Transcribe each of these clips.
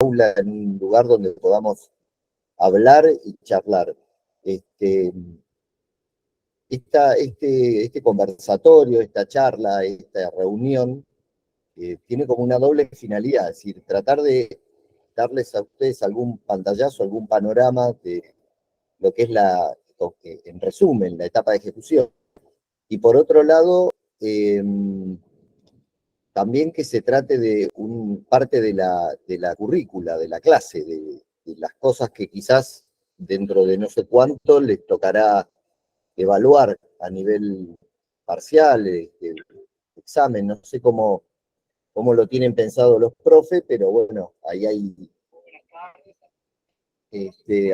aula, en un lugar donde podamos hablar y charlar. Este conversatorio, esta charla, esta reunión, tiene como una doble finalidad, es decir, tratar de darles a ustedes algún pantallazo, algún panorama de lo que es en resumen, la etapa de ejecución. Y por otro lado, también que se trate de parte de la currícula, de la clase, de las cosas que quizás dentro de no sé cuánto les tocará evaluar a nivel parcial, examen, no sé cómo lo tienen pensado los profes, pero bueno, ahí hay.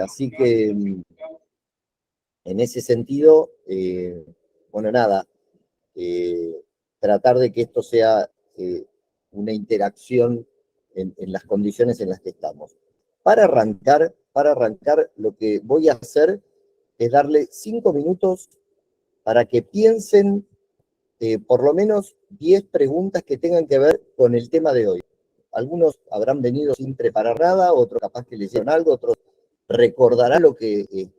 Así que en ese sentido, bueno, nada, tratar de que esto sea una interacción en las condiciones en las que estamos. Para arrancar, lo que voy a hacer es darle 5 minutos para que piensen por lo menos 10 preguntas que tengan que ver con el tema de hoy. Algunos habrán venido sin preparar nada, otros capaz que les hicieron algo, otros recordarán lo que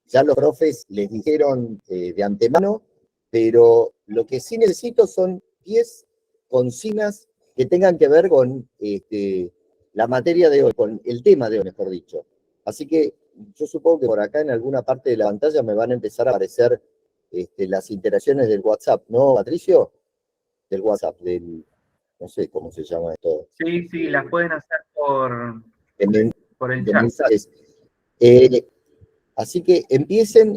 ya los profes les dijeron de antemano, pero lo que sí necesito son 10 consignas que tengan que ver con la materia de hoy, con el tema de hoy, mejor dicho. Así que yo supongo que por acá en alguna parte de la pantalla me van a empezar a aparecer las interacciones del WhatsApp, ¿no, Patricio? Del WhatsApp, no sé cómo se llama esto. Sí, las pueden hacer por el chat. Mensajes. Así que empiecen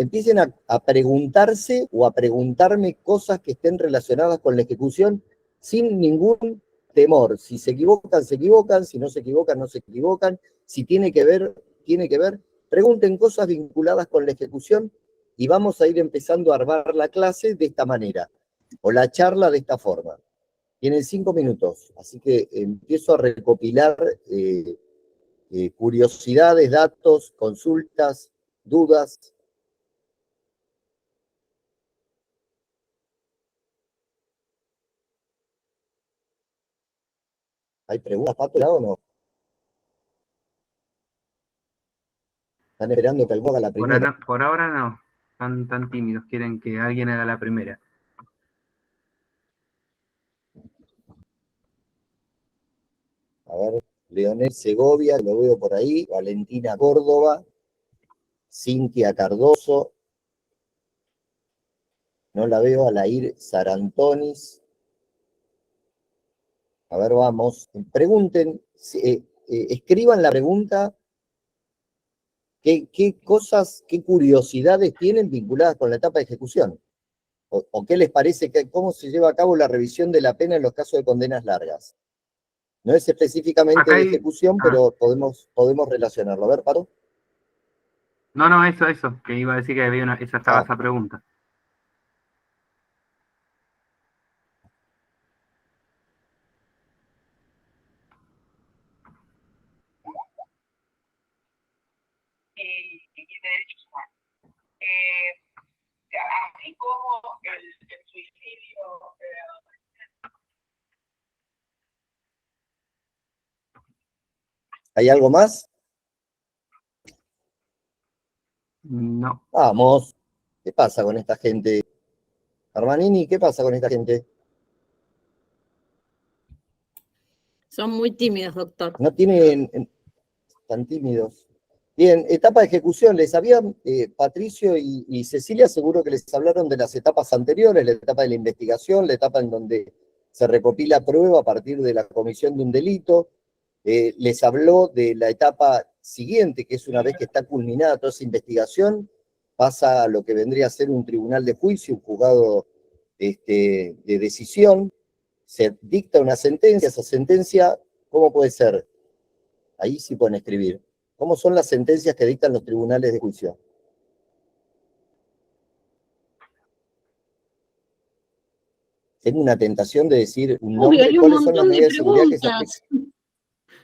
a preguntarse o a preguntarme cosas que estén relacionadas con la ejecución sin ningún temor. Si se equivocan, se equivocan. Si no se equivocan, no se equivocan. Si tiene que ver, tiene que ver. Pregunten cosas vinculadas con la ejecución y vamos a ir empezando a armar la clase de esta manera, o la charla de esta forma. Tienen 5 minutos, así que empiezo a recopilar curiosidades, datos, consultas, dudas. ¿Hay preguntas, Pato, o no? ¿Están esperando que alguno haga la primera? Por ahora no. Están tan tímidos, quieren que alguien haga la primera. A ver, Leonel Segovia, lo veo por ahí. Valentina Córdoba. Cintia Cardoso. No la veo. Alair Sarantonis. A ver, vamos. Pregunten, escriban la pregunta. ¿Qué cosas, qué curiosidades tienen vinculadas con la etapa de ejecución? ¿O qué les parece, cómo se lleva a cabo la revisión de la pena en los casos de condenas largas? No es específicamente de ejecución, pero podemos relacionarlo. A ver, Pato. No, eso, que iba a decir que había estaba esa pregunta. Así como el suicidio. ¿Hay algo más? No. Vamos. ¿Qué pasa con esta gente? Armanini, ¿qué pasa con esta gente? Son muy tímidos, doctor. No tienen... Tan tímidos. Bien, etapa de ejecución. Les habían, Patricio y Cecilia, seguro que les hablaron de las etapas anteriores, la etapa de la investigación, la etapa en donde se recopila prueba a partir de la comisión de un delito. Les habló de la etapa siguiente, que es una vez que está culminada toda esa investigación, pasa a lo que vendría a ser un tribunal de juicio, un juzgado de decisión, se dicta una sentencia, esa sentencia, ¿cómo puede ser? Ahí sí pueden escribir. ¿Cómo son las sentencias que dictan los tribunales de juicio? Tengo una tentación de decir un nombre. Hay un ¿Cuáles son las montón de medidas de seguridad que se preguntas.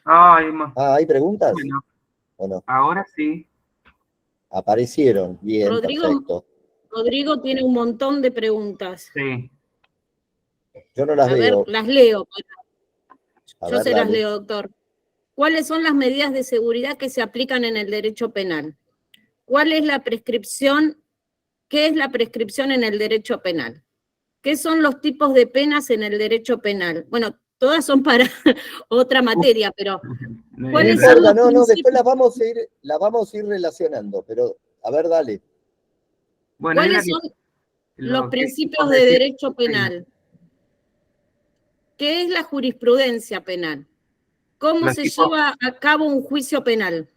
aplican? ¿hay preguntas? Bueno, ¿O no? Ahora sí. Aparecieron. Bien, perfecto. Rodrigo tiene un montón de preguntas. Sí. Yo no las veo. A ver, las leo. Yo se dale. las leo, doctor. ¿Cuáles son las medidas de seguridad que se aplican en el derecho penal? ¿Cuál es la prescripción? ¿Qué es la prescripción en el derecho penal? ¿Qué son los tipos de penas en el derecho penal? Bueno, todas son para otra materia, pero No, No ¿cuáles son importa, los después principios? las vamos a ir relacionando, pero a ver, dale. Bueno, hay una ¿Cuáles que, son los lo que principios vos de decís, derecho penal? ¿Qué es la jurisprudencia penal? ¿Cómo los se tipos, lleva a cabo un juicio penal?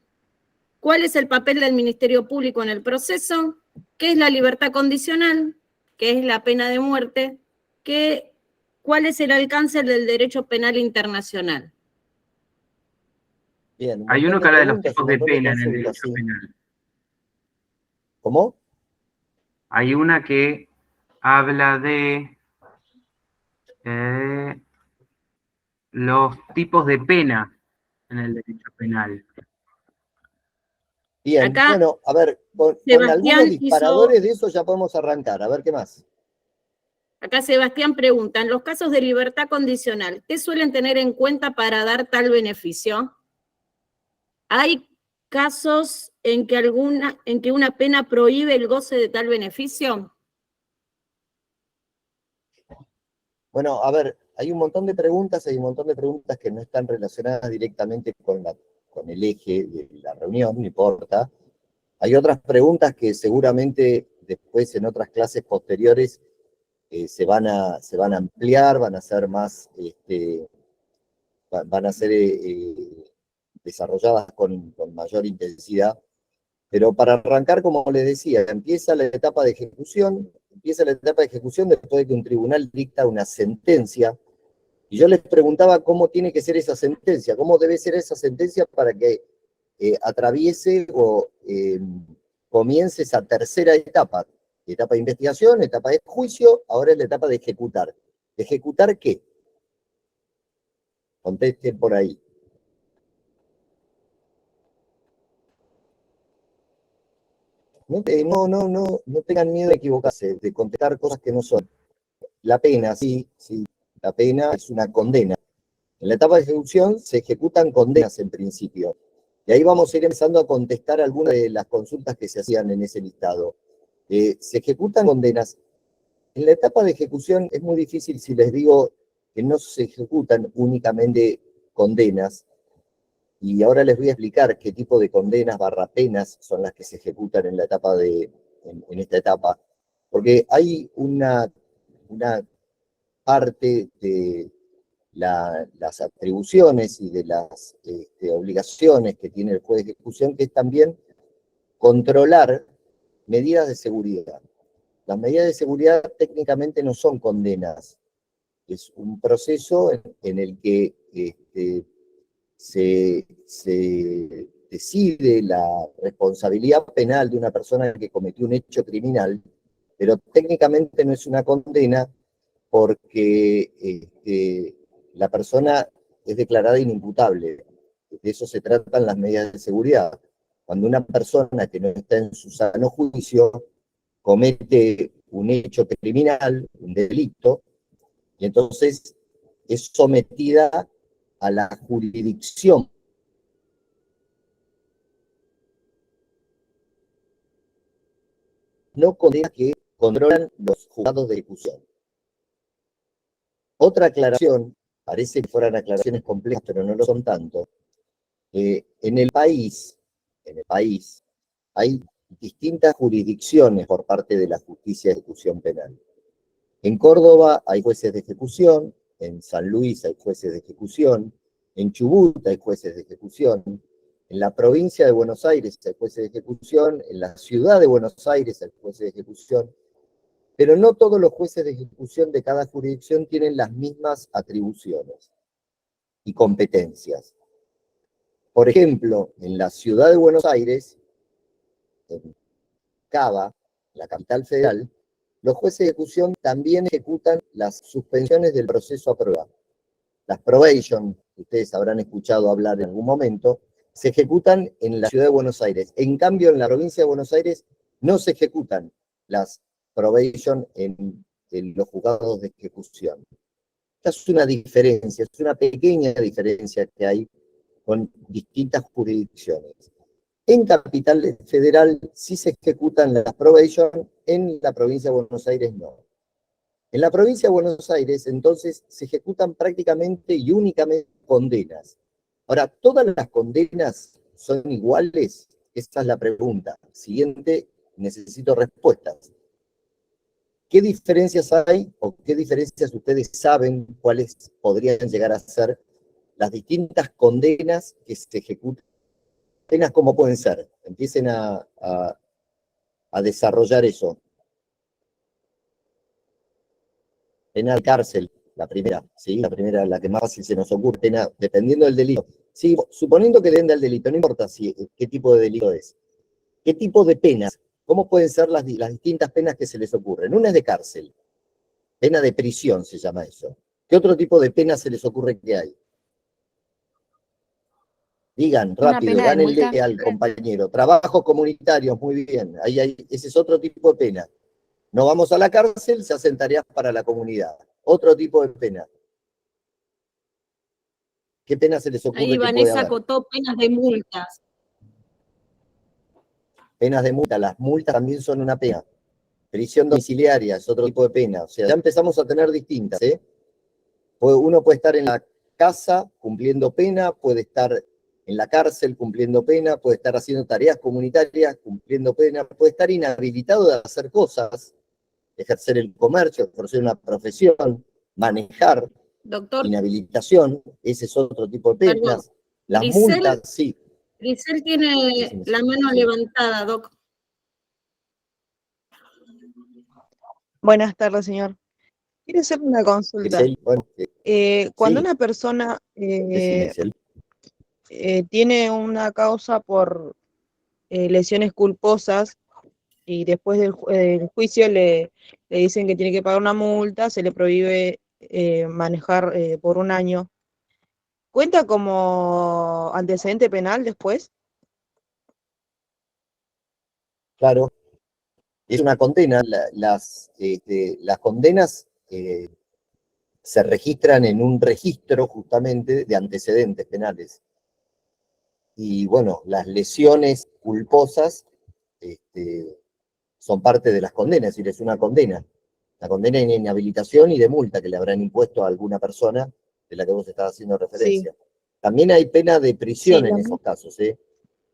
¿Cuál es el papel del Ministerio Público en el proceso? ¿Qué es la libertad condicional? ¿Qué es la pena de muerte? ¿Cuál es el alcance del derecho penal internacional? Bien, un hay montón uno de que habla de los preguntas, un tipos de montón de pena en el consultas, derecho sí. penal. ¿Cómo? Hay una que habla de los tipos de pena en el derecho penal. Bien, Acá bueno, a ver, con algunos Sebastián disparadores de eso ya podemos arrancar, a ver qué más. Acá Sebastián pregunta, en los casos de libertad condicional, ¿qué suelen tener en cuenta para dar tal beneficio? ¿Hay casos en que una pena prohíbe el goce de tal beneficio? Bueno, a ver, hay un montón de preguntas, hay un montón de preguntas que no están relacionadas directamente con el eje de la reunión, no importa. Hay otras preguntas que seguramente después en otras clases posteriores se van a ampliar, van a ser más, van a ser desarrolladas con mayor intensidad. Pero para arrancar, como les decía, empieza la etapa de ejecución después de que un tribunal dicta una sentencia. Y yo les preguntaba cómo tiene que ser esa sentencia, cómo debe ser esa sentencia para que atraviese o comience esa tercera etapa. Etapa de investigación, etapa de juicio, ahora es la etapa de ejecutar. ¿De ejecutar qué? Contesten por ahí. No tengan miedo de equivocarse, de contestar cosas que no son. La pena, sí, la pena es una condena. En la etapa de ejecución se ejecutan condenas en principio. Y ahí vamos a ir empezando a contestar algunas de las consultas que se hacían en ese listado. Se ejecutan condenas. En la etapa de ejecución es muy difícil si les digo que no se ejecutan únicamente condenas. Y ahora les voy a explicar qué tipo de condenas / penas son las que se ejecutan en la etapa en esta etapa. Porque hay una parte de las atribuciones y de las obligaciones que tiene el juez de ejecución, que es también controlar medidas de seguridad. Las medidas de seguridad técnicamente no son condenas, es un proceso en el que se decide la responsabilidad penal de una persona que cometió un hecho criminal, pero técnicamente no es una condena porque la persona es declarada inimputable. De eso se tratan las medidas de seguridad. Cuando una persona que no está en su sano juicio comete un hecho criminal, un delito, y entonces es sometida a la jurisdicción. No condena que controlan los juzgados de ejecución. Otra aclaración, parece que fueran aclaraciones complejas, pero no lo son tanto. En el país hay distintas jurisdicciones por parte de la justicia de ejecución penal. En Córdoba hay jueces de ejecución, en San Luis hay jueces de ejecución, en Chubut hay jueces de ejecución, en la provincia de Buenos Aires hay jueces de ejecución, en la ciudad de Buenos Aires hay jueces de ejecución, pero no todos los jueces de ejecución de cada jurisdicción tienen las mismas atribuciones y competencias. Por ejemplo, en la ciudad de Buenos Aires, en Cava, la capital federal, los jueces de ejecución también ejecutan las suspensiones del proceso a prueba. Las probation, que ustedes habrán escuchado hablar en algún momento, se ejecutan en la ciudad de Buenos Aires. En cambio, en la provincia de Buenos Aires no se ejecutan las probation en los juzgados de ejecución. Esta es una diferencia, es una pequeña diferencia que hay con distintas jurisdicciones. En Capital Federal sí se ejecutan las probation, en la provincia de Buenos Aires no. En la provincia de Buenos Aires, entonces, se ejecutan prácticamente y únicamente condenas. Ahora, ¿todas las condenas son iguales? Esa es la pregunta. Siguiente, necesito respuestas. ¿Qué diferencias hay o qué diferencias ustedes saben cuáles podrían llegar a ser las distintas condenas que se ejecutan? Penas, ¿cómo pueden ser? Empiecen a desarrollar eso. Pena de cárcel, la primera, ¿sí? La primera, la que más fácil se nos ocurre, pena, dependiendo del delito. Sí, suponiendo que dependa del delito, no importa qué tipo de delito es. ¿Qué tipo de penas? ¿Cómo pueden ser las distintas penas que se les ocurren? Una es de cárcel, pena de prisión se llama eso. ¿Qué otro tipo de pena se les ocurre que hay? Digan, Una rápido, pena de multa. gánenle al compañero. Trabajos comunitarios, muy bien. Ese es otro tipo de pena. No vamos a la cárcel, se hacen tareas para la comunidad. Otro tipo de pena. ¿Qué pena se les ocurre Ahí que puede Vanessa haber? acotó penas de multas. Penas de multa. Las multas también son una pena. Prisión domiciliaria es otro tipo de pena. O sea, ya empezamos a tener distintas, ¿eh? Uno puede estar en la casa cumpliendo pena, puede estar en la cárcel cumpliendo pena, puede estar haciendo tareas comunitarias cumpliendo pena, puede estar inhabilitado de hacer cosas, ejercer el comercio, ejercer una profesión, manejar, Doctor, inhabilitación, ese es otro tipo de perdón. penas. Las Grisel- multas, sí. Grisel tiene Sí, la mano sí. levantada, Doc. Buenas tardes, señor. Quiero hacer una consulta. Grisel, bueno, Cuando sí, una persona decime, Grisel. tiene una causa por lesiones culposas y después del juicio le dicen que tiene que pagar una multa, se le prohíbe manejar por un año, ¿cuenta como antecedente penal después? Claro, es una condena. Las condenas se registran en un registro justamente de antecedentes penales. Y bueno, las lesiones culposas son parte de las condenas, es decir, es una condena. La condena en inhabilitación y de multa que le habrán impuesto a alguna persona de la que vos estás haciendo referencia. También hay pena de prisión Sí, en esos casos, ¿eh?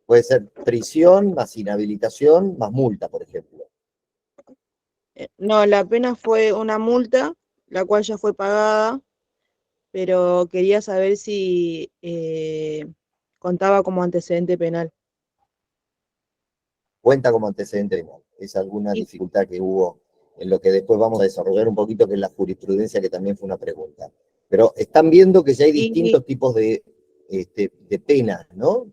Puede ser prisión más inhabilitación más multa, por ejemplo. No, la pena fue una multa, la cual ya fue pagada, pero quería saber si contaba como antecedente penal. Cuenta como antecedente penal. Es alguna Y- dificultad que hubo en lo que después vamos a desarrollar un poquito, que es la jurisprudencia, que también fue una pregunta. Pero están viendo que ya hay distintos tipos de penas, ¿no?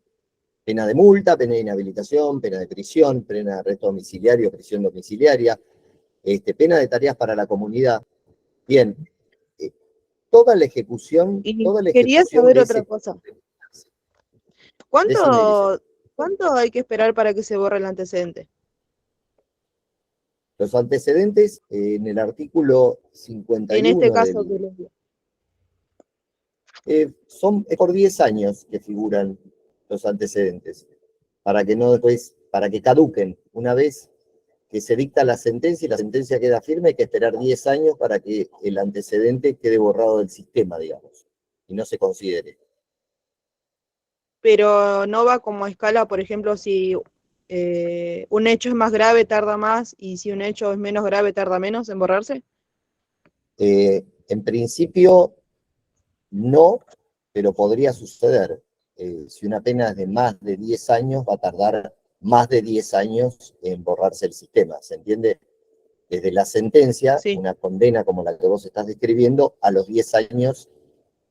Pena de multa, pena de inhabilitación, pena de prisión, pena de arresto domiciliario, prisión domiciliaria, pena de tareas para la comunidad. Bien, toda la ejecución quería saber de otra ese... cosa. Decime, ¿Cuánto hay que esperar para que se borre el antecedente? los antecedentes, en el artículo En este 51 caso, es por 10 años que figuran los antecedentes, para que no después, para que caduquen. Una vez que se dicta la sentencia y la sentencia queda firme, hay que esperar 10 años para que el antecedente quede borrado del sistema, digamos, y no se considere. pero no va como a escala, por ejemplo, si un hecho es más grave, tarda más, y si un hecho es menos grave, tarda menos en borrarse. En principio, no, pero podría suceder. Si una pena es de más de 10 años, va a tardar más de 10 años en borrarse el sistema, ¿se entiende? Desde la sentencia, Sí. una condena como la que vos estás describiendo, a los 10 años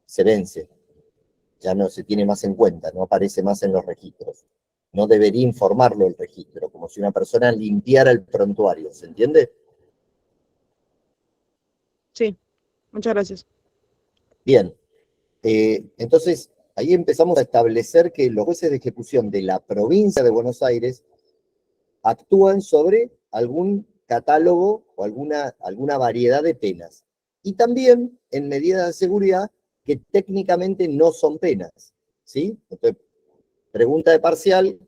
se vence. Ya no se tiene más en cuenta, no aparece más en los registros. No debería informarlo el registro, como si una persona limpiara el prontuario, ¿se entiende? Sí, muchas gracias. Bien, entonces ahí empezamos a establecer que los jueces de ejecución de la provincia de Buenos Aires actúan sobre algún catálogo o alguna variedad de penas. Y también en medidas de seguridad que técnicamente no son penas, ¿sí? Entonces, pregunta de parcial,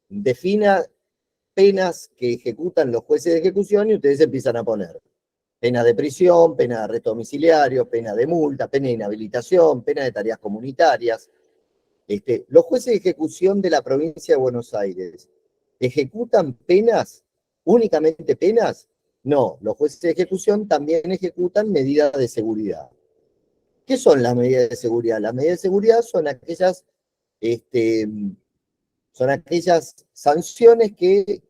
defina penas que ejecutan los jueces de ejecución y ustedes empiezan a poner pena de prisión, pena de arresto domiciliario, pena de multa, pena de inhabilitación, pena de tareas comunitarias. Los jueces de ejecución de la provincia de Buenos Aires, ¿ejecutan penas, únicamente penas? No, los jueces de ejecución también ejecutan medidas de seguridad. ¿Qué son las medidas de seguridad? Las medidas de seguridad son aquellas sanciones que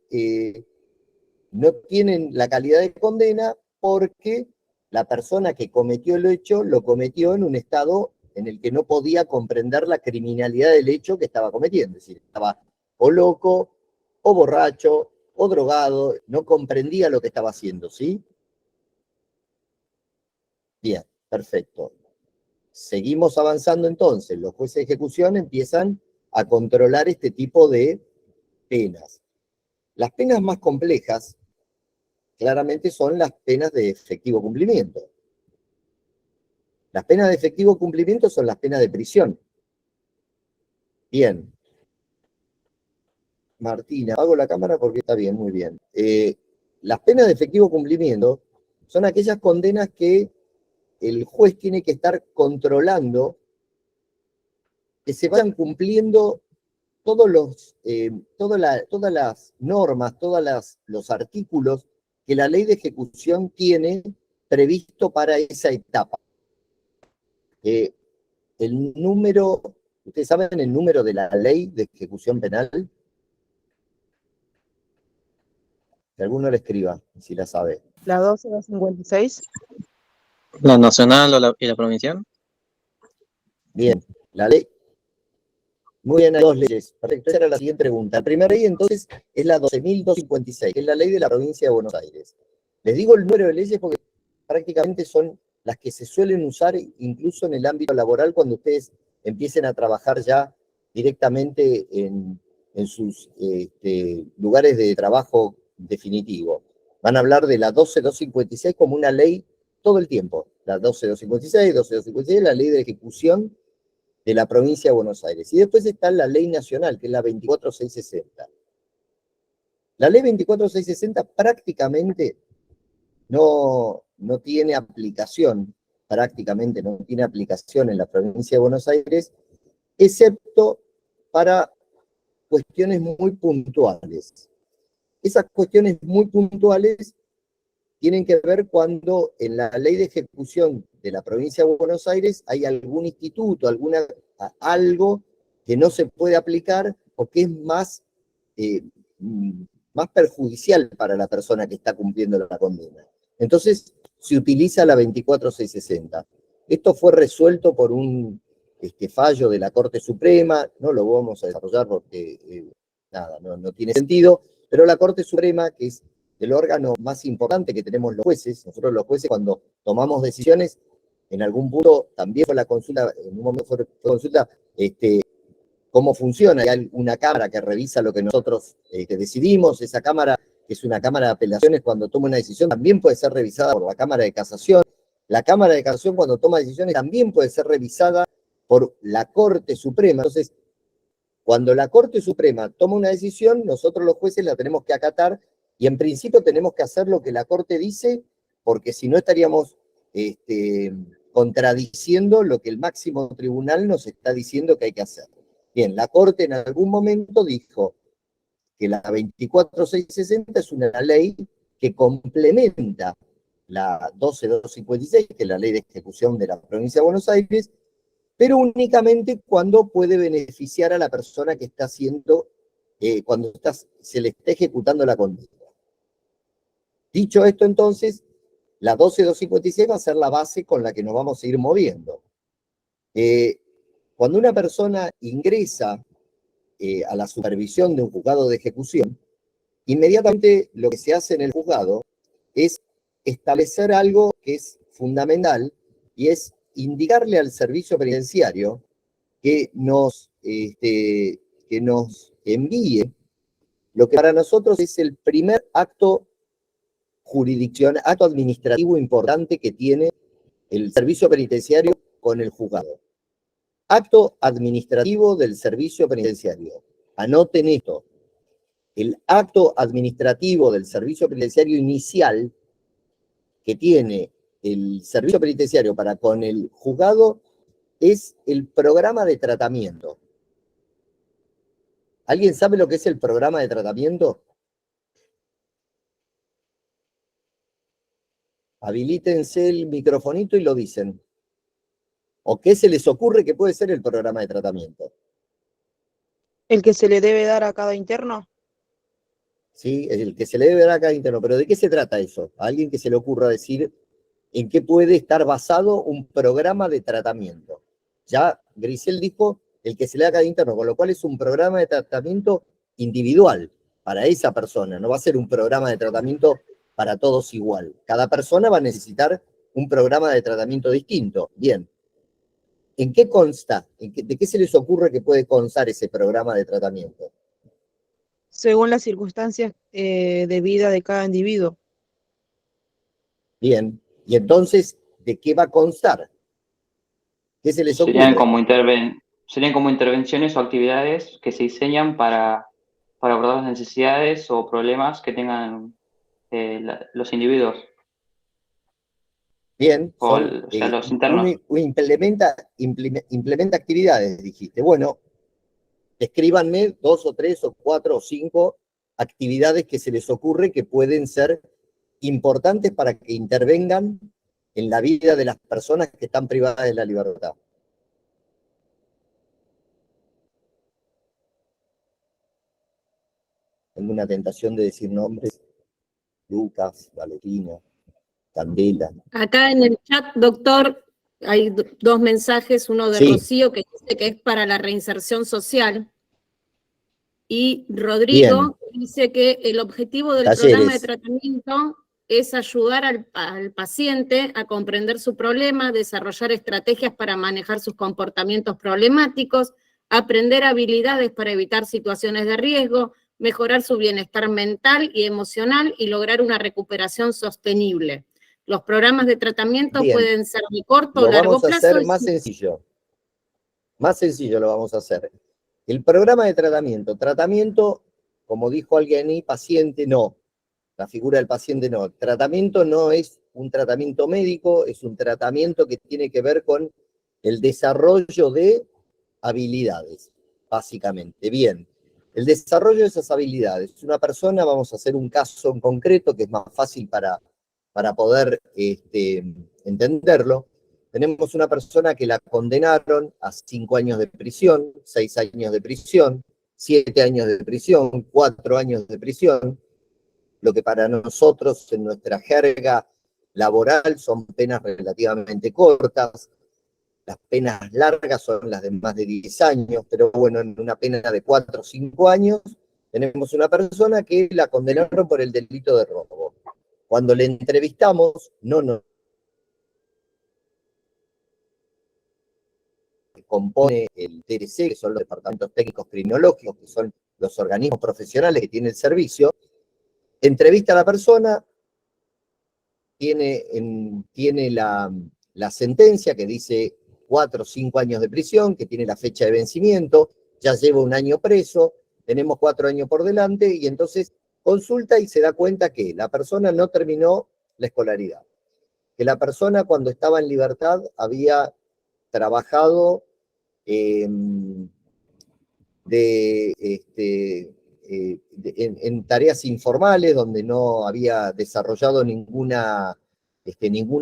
no tienen la calidad de condena porque la persona que cometió el hecho lo cometió en un estado en el que no podía comprender la criminalidad del hecho que estaba cometiendo. Es decir, estaba o loco, o borracho, o drogado, no comprendía lo que estaba haciendo, ¿sí? Bien, perfecto. Seguimos avanzando entonces. Los jueces de ejecución empiezan a controlar este tipo de penas. Las penas más complejas, claramente, son las penas de efectivo cumplimiento. Las penas de efectivo cumplimiento son las penas de prisión. Bien. Martina, apago la cámara porque está bien, muy bien. Las penas de efectivo cumplimiento son aquellas condenas que el juez tiene que estar controlando que se vayan cumpliendo todas las normas, todos los artículos que la ley de ejecución tiene previsto para esa etapa. El número, ¿ustedes saben el número de la ley de ejecución penal? Que alguno le escriba, si la sabe. La 12.256. ¿La nacional y la provincial? Bien, la ley. Muy bien, hay dos leyes. Perfecto, esa era la siguiente pregunta. La primera ley, entonces, es la 12.256, que es la ley de la provincia de Buenos Aires. Les digo el número de leyes porque prácticamente son las que se suelen usar incluso en el ámbito laboral cuando ustedes empiecen a trabajar ya directamente en sus lugares de trabajo definitivo. Van a hablar de la 12.256 como una ley todo el tiempo. La 12.256, 12.256, la ley de ejecución de la provincia de Buenos Aires. Y después está la ley nacional, que es la 24.660. La ley 24.660 prácticamente no tiene aplicación, en la provincia de Buenos Aires, excepto para cuestiones muy puntuales. Esas cuestiones muy puntuales tienen que ver cuando en la ley de ejecución de la provincia de Buenos Aires hay algún instituto, algo que no se puede aplicar o que es más perjudicial para la persona que está cumpliendo la condena. Entonces, se utiliza la 24.660. Esto fue resuelto por un fallo de la Corte Suprema, no lo vamos a desarrollar porque no tiene sentido, pero la Corte Suprema, que es el órgano más importante que tenemos los jueces, nosotros los jueces cuando tomamos decisiones, en algún punto también fue la consulta, en un momento fue consulta, cómo funciona, hay una cámara que revisa lo que nosotros decidimos, esa cámara, que es una cámara de apelaciones, cuando toma una decisión también puede ser revisada por la Cámara de Casación, la Cámara de Casación cuando toma decisiones también puede ser revisada por la Corte Suprema. Entonces, cuando la Corte Suprema toma una decisión, nosotros los jueces la tenemos que acatar y en principio tenemos que hacer lo que la Corte dice, porque si no estaríamos contradiciendo lo que el máximo tribunal nos está diciendo que hay que hacer. Bien, la Corte en algún momento dijo que la 24.660 es una ley que complementa la 12.256, que es la ley de ejecución de la provincia de Buenos Aires, pero únicamente cuando puede beneficiar a la persona que está haciendo, cuando se le está ejecutando la condena. Dicho esto, entonces, la 12.256 va a ser la base con la que nos vamos a ir moviendo. Cuando una persona ingresa a la supervisión de un juzgado de ejecución, inmediatamente lo que se hace en el juzgado es establecer algo que es fundamental y es indicarle al servicio penitenciario que nos envíe lo que para nosotros es el primer acto administrativo importante que tiene el servicio penitenciario con el juzgado. Acto administrativo del servicio penitenciario. Anoten esto. El acto administrativo del servicio penitenciario inicial que tiene el servicio penitenciario para con el juzgado es el programa de tratamiento. ¿Alguien sabe lo que es el programa de tratamiento? Habilítense el microfonito y lo dicen. ¿O qué se les ocurre que puede ser el programa de tratamiento? ¿El que se le debe dar a cada interno? ¿Sí? El que se le debe dar a cada interno. ¿Pero de qué se trata eso? A alguien que se le ocurra decir en qué puede estar basado un programa de tratamiento. Ya Grisel dijo el que se le da a cada interno, con lo cual es un programa de tratamiento individual para esa persona. No va a ser un programa de tratamiento para todos igual. Cada persona va a necesitar un programa de tratamiento distinto. Bien. ¿En qué consta? ¿De qué se les ocurre que puede constar ese programa de tratamiento? Según las circunstancias de vida de cada individuo. Bien. Y entonces, ¿de qué va a constar? ¿Qué se les ocurre? Serían como intervenciones o actividades que se diseñan para abordar las necesidades o problemas que tengan los individuos. Bien, O sea, los internos. implementa actividades, dijiste. Bueno, escríbanme 2 o 3 o 4 o 5 actividades que se les ocurre que pueden ser importantes para que intervengan en la vida de las personas que están privadas de la libertad. Tengo una tentación de decir nombres. Lucas, Valentina, Candela. Acá en el chat, doctor, hay dos mensajes, uno de Sí. Rocío que dice que es para la reinserción social y Rodrigo dice que el objetivo del programa de tratamiento es ayudar al paciente a comprender su problema, desarrollar estrategias para manejar sus comportamientos problemáticos, aprender habilidades para evitar situaciones de riesgo, mejorar su bienestar mental y emocional y lograr una recuperación sostenible. Los programas de tratamiento pueden ser de corto o largo plazo. Lo vamos a hacer más sencillo. Más sencillo lo vamos a hacer. El programa de tratamiento, como dijo alguien ahí, paciente no. La figura del paciente no. Tratamiento no es un tratamiento médico, es un tratamiento que tiene que ver con el desarrollo de habilidades, básicamente. Bien, el desarrollo de esas habilidades. Una persona, vamos a hacer un caso en concreto que es más fácil para poder entenderlo. Tenemos una persona que la condenaron a 5 años de prisión, 6 años de prisión, 7 años de prisión, 4 años de prisión, lo que para nosotros en nuestra jerga laboral son penas relativamente cortas. Las penas largas son las de más de 10 años, pero bueno, en una pena de 4 o 5 años tenemos una persona que la condenaron por el delito de robo. Cuando le entrevistamos, no compone el TRC, que son los departamentos técnicos criminológicos, que son los organismos profesionales que tiene el servicio, entrevista a la persona, tiene la sentencia que dice 4 o 5 años de prisión, que tiene la fecha de vencimiento, ya lleva 1 año preso, tenemos 4 años por delante, y entonces consulta y se da cuenta que la persona no terminó la escolaridad, que la persona cuando estaba en libertad había trabajado en tareas informales donde no había desarrollado ninguna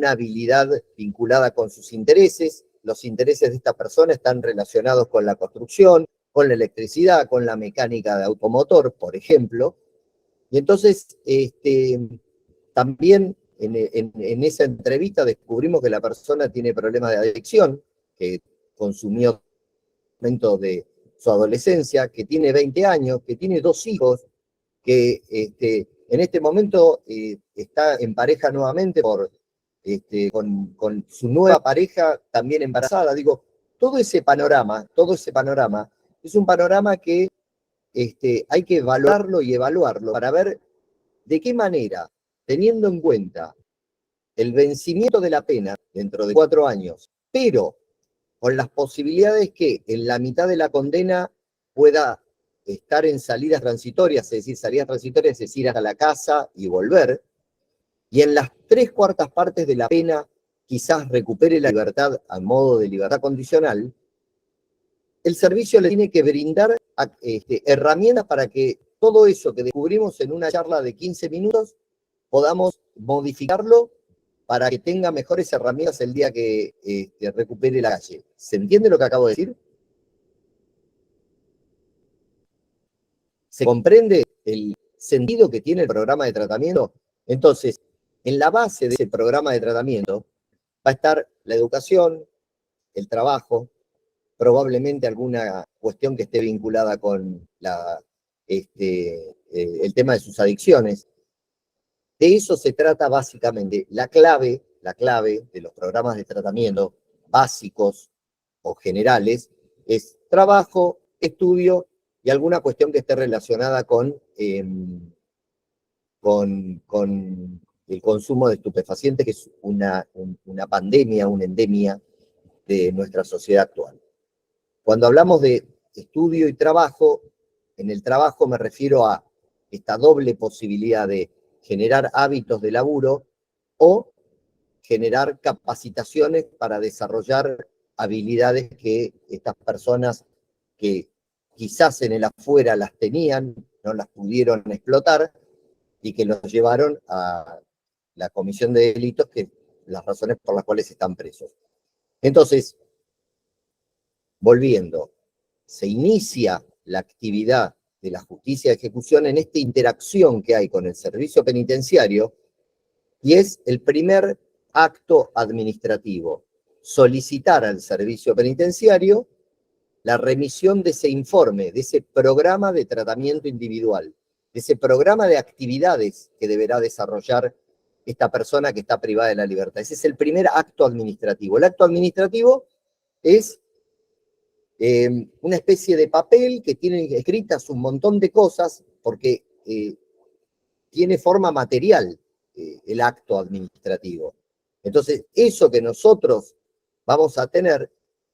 habilidad vinculada con sus intereses. Los intereses de esta persona están relacionados con la construcción, con la electricidad, con la mecánica de automotor, por ejemplo. Y entonces, también en esa entrevista descubrimos que la persona tiene problemas de adicción, que consumió en el momento de su adolescencia, que tiene 20 años, que tiene 2 hijos, que en este momento está en pareja nuevamente con su nueva pareja también embarazada. Digo, todo ese panorama es un panorama que hay que valorarlo y evaluarlo para ver de qué manera, teniendo en cuenta el vencimiento de la pena dentro de 4 años, pero con las posibilidades que en la mitad de la condena pueda estar en salidas transitorias, es decir, salidas transitorias es ir a la casa y volver, y en las 3/4 partes de la pena quizás recupere la libertad a modo de libertad condicional, el servicio le tiene que brindar herramientas para que todo eso que descubrimos en una charla de 15 minutos podamos modificarlo para que tenga mejores herramientas el día que recupere la calle. ¿Se entiende lo que acabo de decir? ¿Se comprende el sentido que tiene el programa de tratamiento? Entonces, en la base de ese programa de tratamiento va a estar la educación, el trabajo, probablemente alguna cuestión que esté vinculada con el tema de sus adicciones. De eso se trata básicamente. La clave de los programas de tratamiento básicos o generales es trabajo, estudio y alguna cuestión que esté relacionada con el consumo de estupefacientes, que es una pandemia, una endemia de nuestra sociedad actual. Cuando hablamos de estudio y trabajo, en el trabajo me refiero a esta doble posibilidad de generar hábitos de laburo o generar capacitaciones para desarrollar habilidades que estas personas que quizás en el afuera las tenían, no las pudieron explotar y que los llevaron a la comisión de delitos, que las razones por las cuales están presos. Entonces, volviendo, se inicia la actividad de la justicia de ejecución en esta interacción que hay con el servicio penitenciario, y es el primer acto administrativo, solicitar al servicio penitenciario la remisión de ese informe, de ese programa de tratamiento individual, de ese programa de actividades que deberá desarrollar esta persona que está privada de la libertad. Ese es el primer acto administrativo. El acto administrativo es una especie de papel que tiene escritas un montón de cosas, porque tiene forma material el acto administrativo. Entonces, eso que nosotros vamos a tener,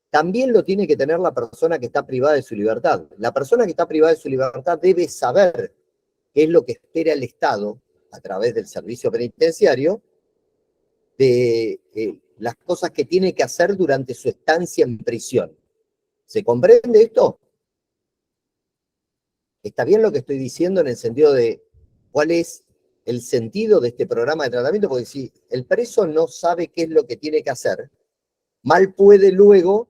también lo tiene que tener la persona que está privada de su libertad. La persona que está privada de su libertad debe saber qué es lo que espera el Estado, a través del servicio penitenciario, de las cosas que tiene que hacer durante su estancia en prisión. ¿Se comprende esto? ¿Está bien lo que estoy diciendo en el sentido de cuál es el sentido de este programa de tratamiento? Porque si el preso no sabe qué es lo que tiene que hacer, mal puede luego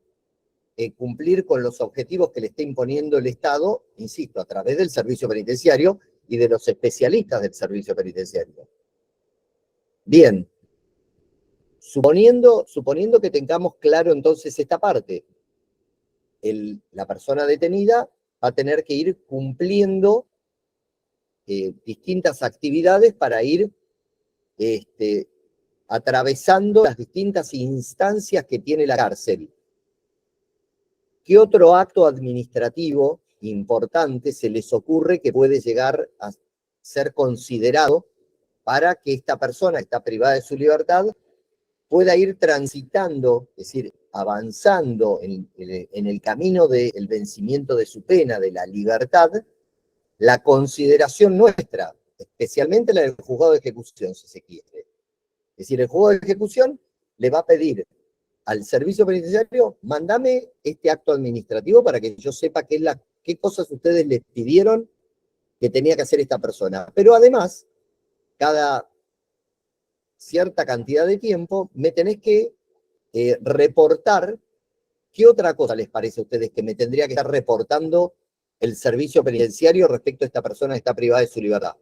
cumplir con los objetivos que le está imponiendo el Estado, insisto, a través del servicio penitenciario y de los especialistas del servicio penitenciario. Bien, suponiendo que tengamos claro entonces esta parte, la persona detenida va a tener que ir cumpliendo distintas actividades para ir atravesando las distintas instancias que tiene la cárcel. ¿Qué otro acto administrativo importante se les ocurre que puede llegar a ser considerado para que esta persona que está privada de su libertad pueda ir transitando, es decir, avanzando en el camino del vencimiento de su pena, de la libertad, la consideración nuestra, especialmente la del juzgado de ejecución, si se quiere? Es decir, el juzgado de ejecución le va a pedir al servicio penitenciario: mándame este acto administrativo para que yo sepa qué cosas ustedes les pidieron que tenía que hacer esta persona. Pero además, cada cierta cantidad de tiempo me tenés que reportar qué otra cosa les parece a ustedes que me tendría que estar reportando el servicio penitenciario respecto a esta persona que está privada de su libertad,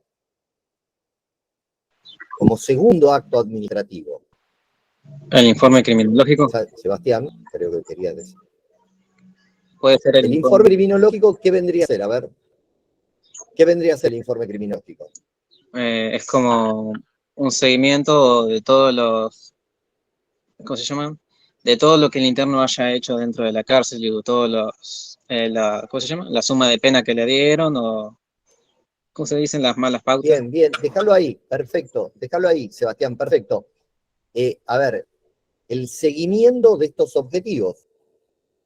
como segundo acto administrativo. El informe criminológico. Sebastián, creo que quería decir. Puede ser El informe criminológico, ¿qué vendría a ser? A ver, ¿qué vendría a ser el informe criminológico? Es como un seguimiento de todos los, ¿cómo se llaman? De todo lo que el interno haya hecho dentro de la cárcel y de todos los, ¿cómo se llama? La suma de pena que le dieron, o ¿cómo se dicen las malas pautas? Bien, bien, déjalo ahí, perfecto, déjalo ahí, Sebastián, perfecto. A ver, el seguimiento de estos objetivos.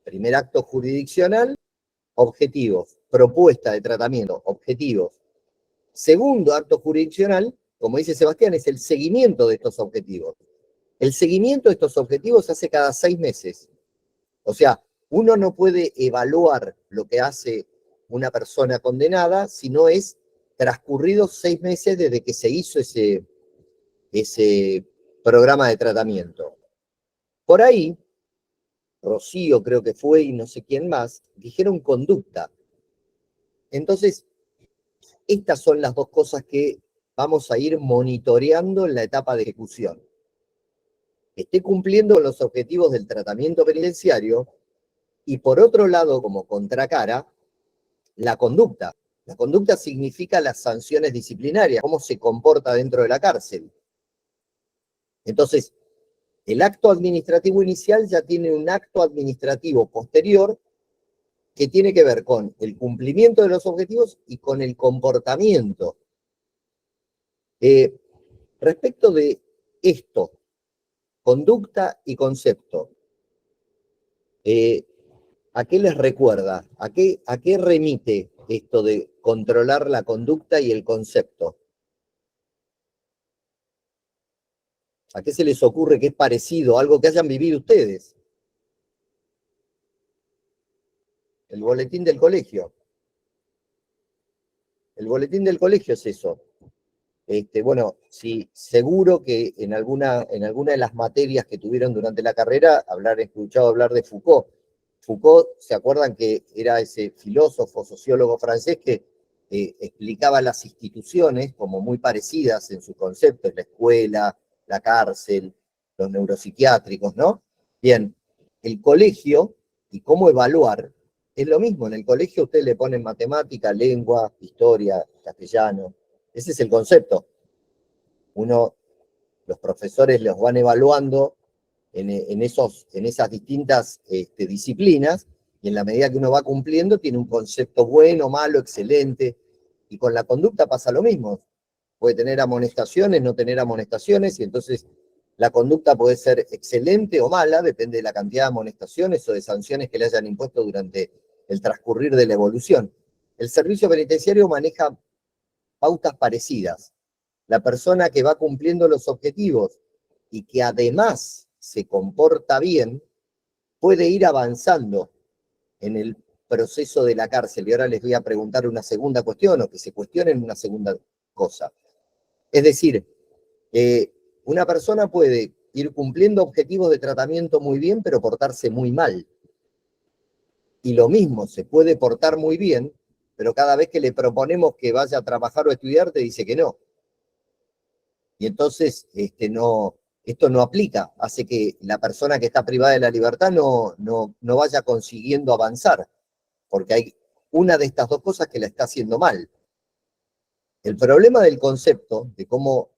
primer acto jurisdiccional, objetivos, propuesta de tratamiento, objetivos. Segundo acto jurisdiccional, como dice Sebastián, es el seguimiento de estos objetivos. El seguimiento de estos objetivos se hace cada 6 meses. O sea, uno no puede evaluar lo que hace una persona condenada si no es transcurridos 6 meses desde que se hizo ese programa de tratamiento. Por ahí, Rocío creo que fue y no sé quién más, dijeron conducta. Entonces, estas son las dos cosas que vamos a ir monitoreando en la etapa de ejecución. Que esté cumpliendo los objetivos del tratamiento penitenciario y por otro lado, como contracara, la conducta. La conducta significa las sanciones disciplinarias, cómo se comporta dentro de la cárcel. Entonces, el acto administrativo inicial ya tiene un acto administrativo posterior que tiene que ver con el cumplimiento de los objetivos y con el comportamiento. Respecto de esto, conducta y concepto, ¿a qué les recuerda? ¿A qué remite esto de controlar la conducta y el concepto? ¿A qué se les ocurre que es parecido, algo que hayan vivido ustedes? El boletín del colegio. El boletín del colegio es eso. Bueno, sí, seguro que en alguna de las materias que tuvieron durante la carrera habrán escuchado hablar de Foucault. Foucault, ¿se acuerdan que era ese filósofo, sociólogo francés que explicaba las instituciones como muy parecidas en sus conceptos, la escuela, la cárcel, los neuropsiquiátricos, ¿no? Bien, el colegio y cómo evaluar es lo mismo. En el colegio ustedes le ponen matemática, lengua, historia, castellano. Ese es el concepto. Los profesores los van evaluando en esas distintas disciplinas, y en la medida que uno va cumpliendo, tiene un concepto bueno, malo, excelente, y con la conducta pasa lo mismo. Puede tener amonestaciones, no tener amonestaciones, y entonces la conducta puede ser excelente o mala, depende de la cantidad de amonestaciones o de sanciones que le hayan impuesto durante el transcurrir de la evolución. El servicio penitenciario maneja pautas parecidas. La persona que va cumpliendo los objetivos y que además se comporta bien, puede ir avanzando en el proceso de la cárcel. Y ahora les voy a preguntar una segunda cuestión, o que se cuestionen una segunda cosa. Es decir, una persona puede ir cumpliendo objetivos de tratamiento muy bien, pero portarse muy mal. Y lo mismo, se puede portar muy bien, pero cada vez que le proponemos que vaya a trabajar o estudiar, te dice que no. Y entonces esto no aplica, hace que la persona que está privada de la libertad no vaya consiguiendo avanzar, porque hay una de estas dos cosas que la está haciendo mal. El problema del concepto, de cómo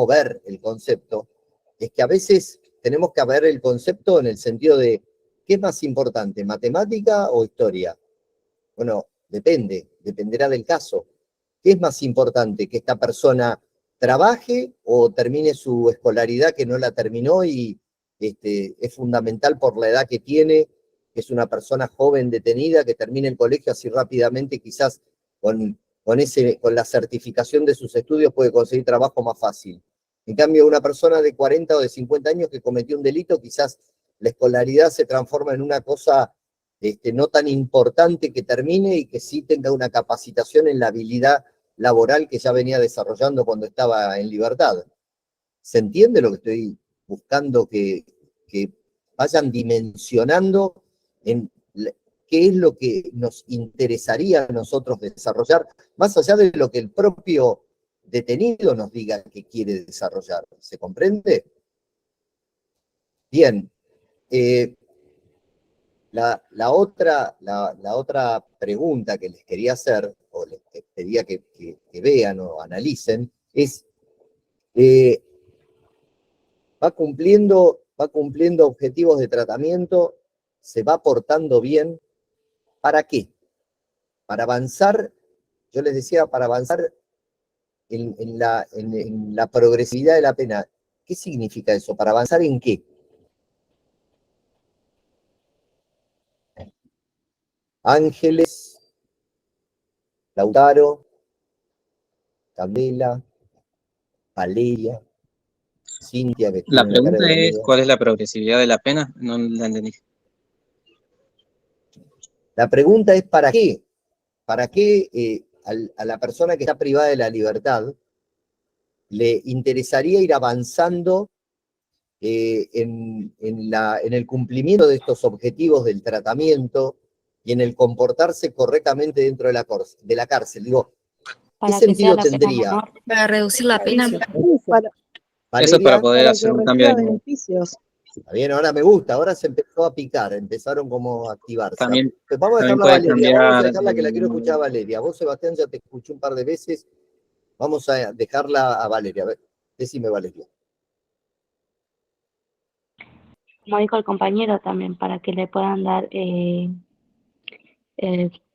ver el concepto, es que a veces tenemos que ver el concepto en el sentido de ¿qué es más importante, matemática o historia? Bueno, dependerá del caso. ¿Qué es más importante, que esta persona trabaje o termine su escolaridad que no la terminó y es fundamental por la edad que tiene, que es una persona joven detenida, que termine el colegio así rápidamente, quizás con la certificación de sus estudios puede conseguir trabajo más fácil? En cambio, una persona de 40 o de 50 años que cometió un delito, quizás la escolaridad se transforma en una cosa no tan importante que termine y que sí tenga una capacitación en la habilidad laboral que ya venía desarrollando cuando estaba en libertad. ¿Se entiende lo que estoy buscando que vayan dimensionando en qué es lo que nos interesaría a nosotros desarrollar, más allá de lo que el propio detenido nos diga que quiere desarrollar? ¿Se comprende? Bien. La otra pregunta que les quería hacer, o les pedía que vean o analicen, es, va cumpliendo objetivos de tratamiento, se va portando bien, ¿para qué? Para avanzar, yo les decía, para avanzar en la progresividad de la pena. ¿Qué significa eso? ¿Para avanzar en qué? Ángeles, Lautaro, Candela, Valeria, Cintia, que La tiene una cara pregunta de es, boluda. ¿cuál es la progresividad de la pena? No la entendí. La pregunta es ¿para qué? ¿Para qué a la persona que está privada de la libertad le interesaría ir avanzando en el cumplimiento de estos objetivos del tratamiento y en el comportarse correctamente dentro de la cárcel? Digo, ¿qué Para que sea sentido la pena tendría? menor. Para reducir la pena. Para, Eso es para Valeria, poder para hacer que un cambio reciba de... beneficios. está bien, ahora me gusta, ahora se empezó a picar, empezaron como a activarse. También, Pues vamos a también dejarla a puede Valeria, vamos a cambiar dejarla que la quiero escuchar a Valeria. Vos, Sebastián, ya te escuché un par de veces, vamos a dejarla a Valeria. A ver, decime, Valeria. Como dijo el compañero también, para que le puedan dar,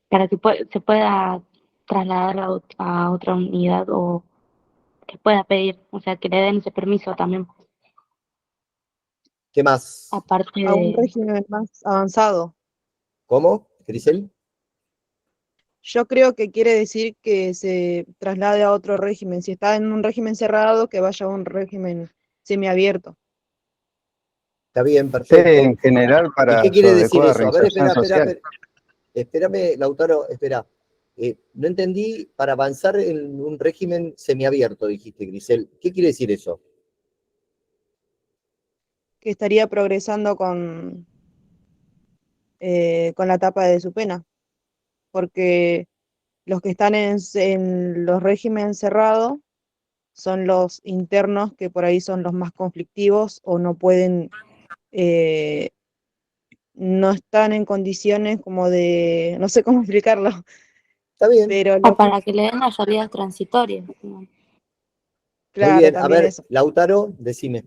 para que se pueda trasladar a otra unidad o que pueda pedir, o sea, que le den ese permiso también, ¿Qué más? aparte A un de, régimen más avanzado. ¿Cómo, Grisel? Yo creo que quiere decir que se traslade a otro régimen. Si está en un régimen cerrado, que vaya a un régimen semiabierto. Está bien, Sí, perfecto. en general ¿Y para qué su quiere decir adecuada eso? A ver, reinserción social. espérame, Lautaro, espera. No entendí, para avanzar en un régimen semiabierto, dijiste, Grisel. ¿Qué quiere decir eso? Que estaría progresando con la etapa de su pena. Porque los que están en los regímenes cerrados son los internos que por ahí son los más conflictivos o no pueden, no están en condiciones como de, no sé cómo explicarlo, Está bien, pero o para que le den la salida transitoria. muy claro, bien. A también ver, eso. Lautaro, decime.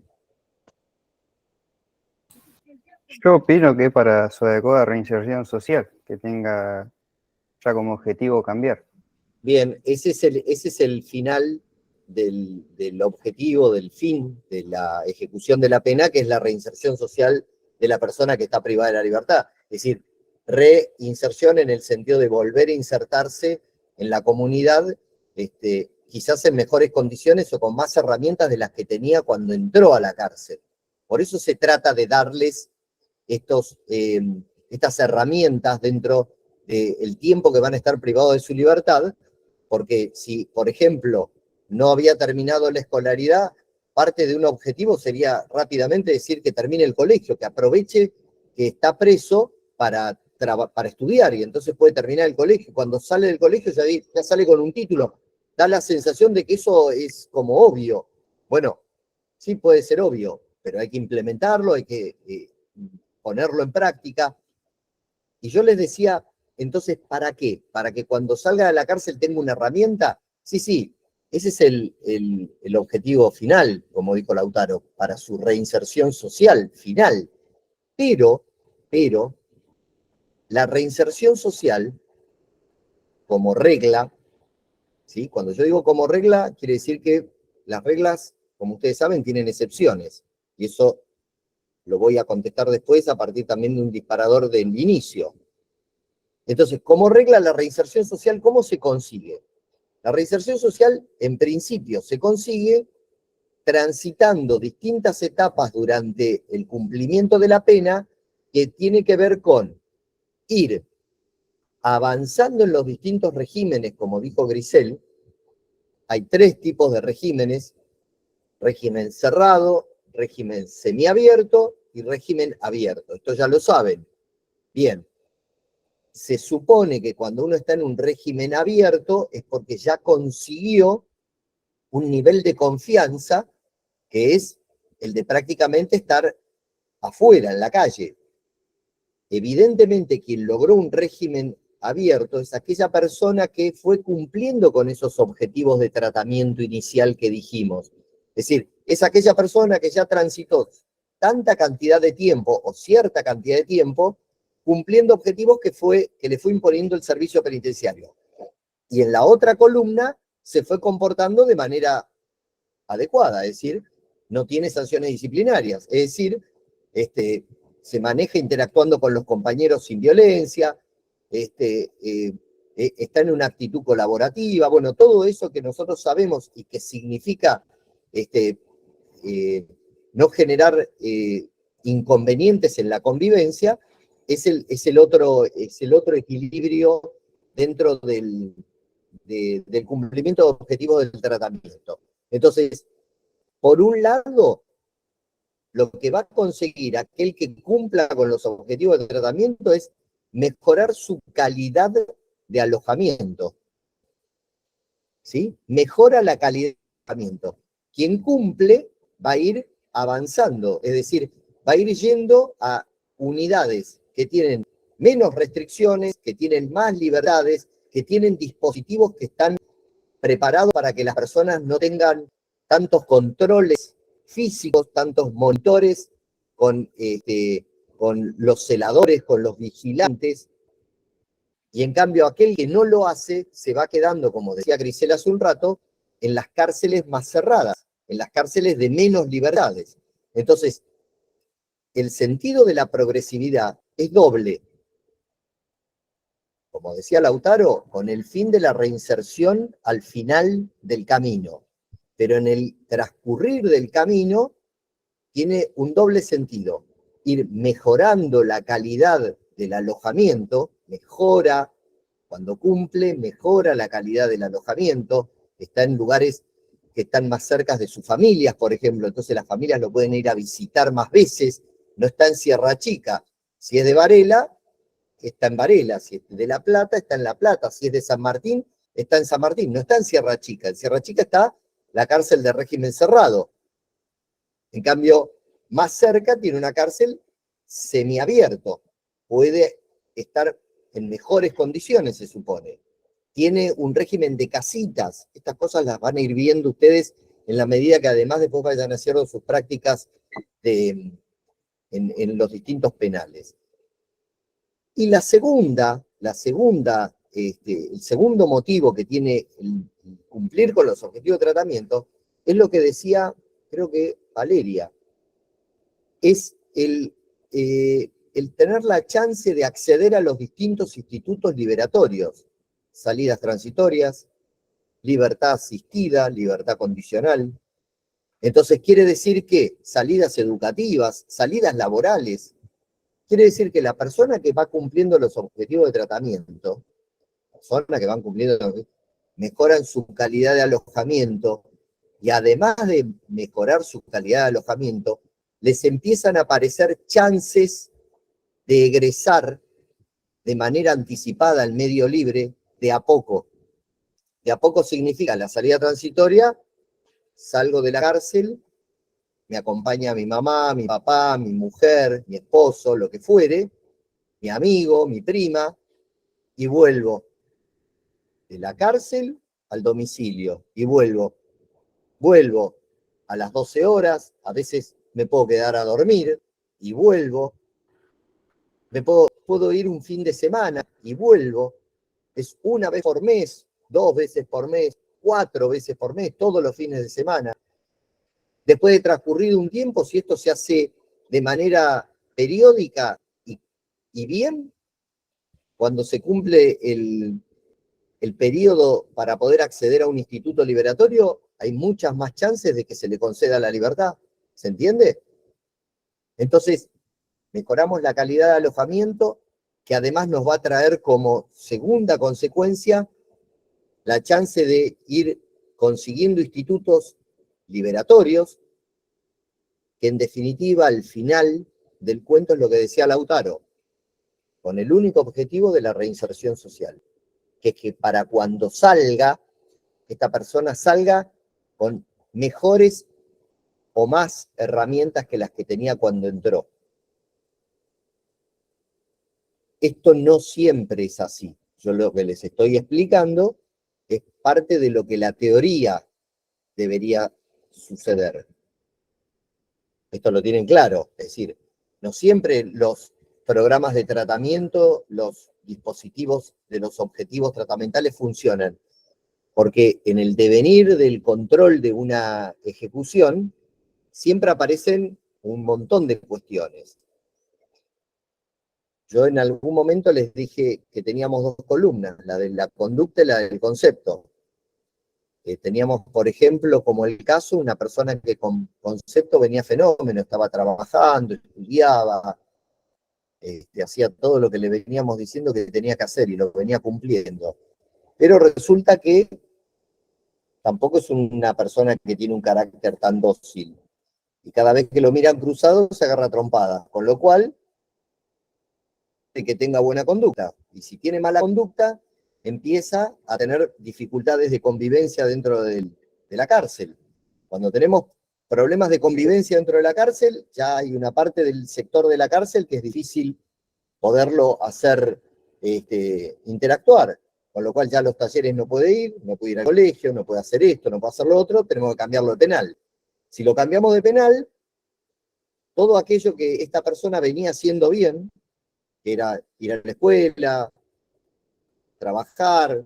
Yo opino que es para su adecuada reinserción social, que tenga ya como objetivo cambiar. Bien, ese es el final del objetivo, del fin de la ejecución de la pena, que es la reinserción social de la persona que está privada de la libertad. Es decir, reinserción en el sentido de volver a insertarse en la comunidad, quizás en mejores condiciones o con más herramientas de las que tenía cuando entró a la cárcel. Por eso se trata de darles estas herramientas dentro del tiempo que van a estar privados de su libertad, porque si, por ejemplo, no había terminado la escolaridad, parte de un objetivo sería rápidamente decir que termine el colegio, que aproveche que está preso para estudiar, y entonces puede terminar el colegio. Cuando sale del colegio ya sale con un título. Da la sensación de que eso es como obvio. Bueno, sí puede ser obvio, pero hay que implementarlo, hay que ponerlo en práctica. Y yo les decía, entonces, ¿para qué? ¿Para que cuando salga de la cárcel tenga una herramienta? Sí, sí, ese es el objetivo final, como dijo Lautaro, para su reinserción social final. Pero, la reinserción social, como regla, ¿sí? Cuando yo digo como regla, quiere decir que las reglas, como ustedes saben, tienen excepciones. Y eso lo voy a contestar después a partir también de un disparador del inicio. Entonces, como regla, la reinserción social, ¿cómo se consigue? La reinserción social, en principio, se consigue transitando distintas etapas durante el cumplimiento de la pena que tiene que ver con ir avanzando en los distintos regímenes, como dijo Grisel. Hay 3 tipos de regímenes: régimen cerrado, régimen semiabierto y régimen abierto. Esto ya lo saben. Bien. Se supone que cuando uno está en un régimen abierto es porque ya consiguió un nivel de confianza que es el de prácticamente estar afuera, en la calle. Evidentemente, quien logró un régimen abierto es aquella persona que fue cumpliendo con esos objetivos de tratamiento inicial que dijimos. Es decir, es aquella persona que ya transitó tanta cantidad de tiempo o cierta cantidad de tiempo cumpliendo objetivos que le fue imponiendo el servicio penitenciario. Y en la otra columna se fue comportando de manera adecuada, es decir, no tiene sanciones disciplinarias, es decir, se maneja interactuando con los compañeros sin violencia, está en una actitud colaborativa, bueno, todo eso que nosotros sabemos y que significa no generar inconvenientes en la convivencia, es el otro equilibrio dentro del cumplimiento de objetivos del tratamiento. Entonces, por un lado, lo que va a conseguir aquel que cumpla con los objetivos del tratamiento es mejorar su calidad de alojamiento. ¿Sí? Mejora la calidad de alojamiento. Quien cumple va a ir avanzando, es decir, va a ir yendo a unidades que tienen menos restricciones, que tienen más libertades, que tienen dispositivos que están preparados para que las personas no tengan tantos controles físicos, tantos monitores con los celadores, con los vigilantes, y en cambio aquel que no lo hace se va quedando, como decía Grisela hace un rato, en las cárceles más cerradas, en las cárceles de menos libertades. Entonces, el sentido de la progresividad es doble. Como decía Lautaro, con el fin de la reinserción al final del camino. Pero en el transcurrir del camino tiene un doble sentido. Ir mejorando la calidad del alojamiento, mejora, cuando cumple, mejora la calidad del alojamiento, está en lugares que están más cerca de sus familias, por ejemplo, entonces las familias lo pueden ir a visitar más veces, no está en Sierra Chica. Si es de Varela, está en Varela, si es de La Plata, está en La Plata, si es de San Martín, está en San Martín, no está en Sierra Chica. En Sierra Chica está la cárcel de régimen cerrado. En cambio, más cerca tiene una cárcel semiabierto, puede estar en mejores condiciones, se supone. Tiene un régimen de casitas, estas cosas las van a ir viendo ustedes en la medida que además después vayan haciendo sus prácticas en los distintos penales. Y el segundo motivo que tiene el cumplir con los objetivos de tratamiento es lo que decía, creo que Valeria, es el tener la chance de acceder a los distintos institutos liberatorios, salidas transitorias, libertad asistida, libertad condicional. Entonces quiere decir que salidas educativas, salidas laborales, quiere decir que la persona que va cumpliendo los objetivos de tratamiento, personas que van cumpliendo, mejoran su calidad de alojamiento, y además de mejorar su calidad de alojamiento, les empiezan a aparecer chances de egresar de manera anticipada al medio libre de a poco. De a poco significa la salida transitoria, salgo de la cárcel, me acompaña mi mamá, mi papá, mi mujer, mi esposo, lo que fuere, mi amigo, mi prima, y vuelvo de la cárcel al domicilio, y vuelvo a las 12 horas, a veces me puedo quedar a dormir, y vuelvo, puedo ir un fin de semana, y vuelvo, es una vez por mes, 2 veces por mes, 4 veces por mes, todos los fines de semana. Después de transcurrido un tiempo, si esto se hace de manera periódica y bien, cuando se cumple el periodo para poder acceder a un instituto liberatorio, hay muchas más chances de que se le conceda la libertad. ¿Se entiende? Entonces, mejoramos la calidad de alojamiento, que además nos va a traer como segunda consecuencia la chance de ir consiguiendo institutos liberatorios, que en definitiva al final del cuento es lo que decía Lautaro, con el único objetivo de la reinserción social, que es que para cuando salga, esta persona salga con mejores o más herramientas que las que tenía cuando entró. Esto no siempre es así. Yo lo que les estoy explicando es parte de lo que la teoría debería suceder. Esto lo tienen claro, es decir, no siempre los programas de tratamiento, los dispositivos de los objetivos tratamentales funcionan, porque en el devenir del control de una ejecución siempre aparecen un montón de cuestiones. Yo en algún momento les dije que teníamos dos columnas, la de la conducta y la del concepto. Teníamos, por ejemplo, como el caso, una persona que con concepto venía fenómeno, estaba trabajando, estudiaba, hacía todo lo que le veníamos diciendo que tenía que hacer y lo venía cumpliendo. Pero resulta que tampoco es una persona que tiene un carácter tan dócil. Y cada vez que lo miran cruzado se agarra trompada, con lo cual de que tenga buena conducta. Y si tiene mala conducta, empieza a tener dificultades de convivencia dentro de la cárcel. Cuando tenemos problemas de convivencia dentro de la cárcel, ya hay una parte del sector de la cárcel que es difícil poderlo hacer interactuar, con lo cual ya a los talleres no puede ir al colegio, no puede hacer esto, no puede hacer lo otro, tenemos que cambiarlo de penal. Si lo cambiamos de penal, todo aquello que esta persona venía haciendo bien, que era ir a la escuela, trabajar,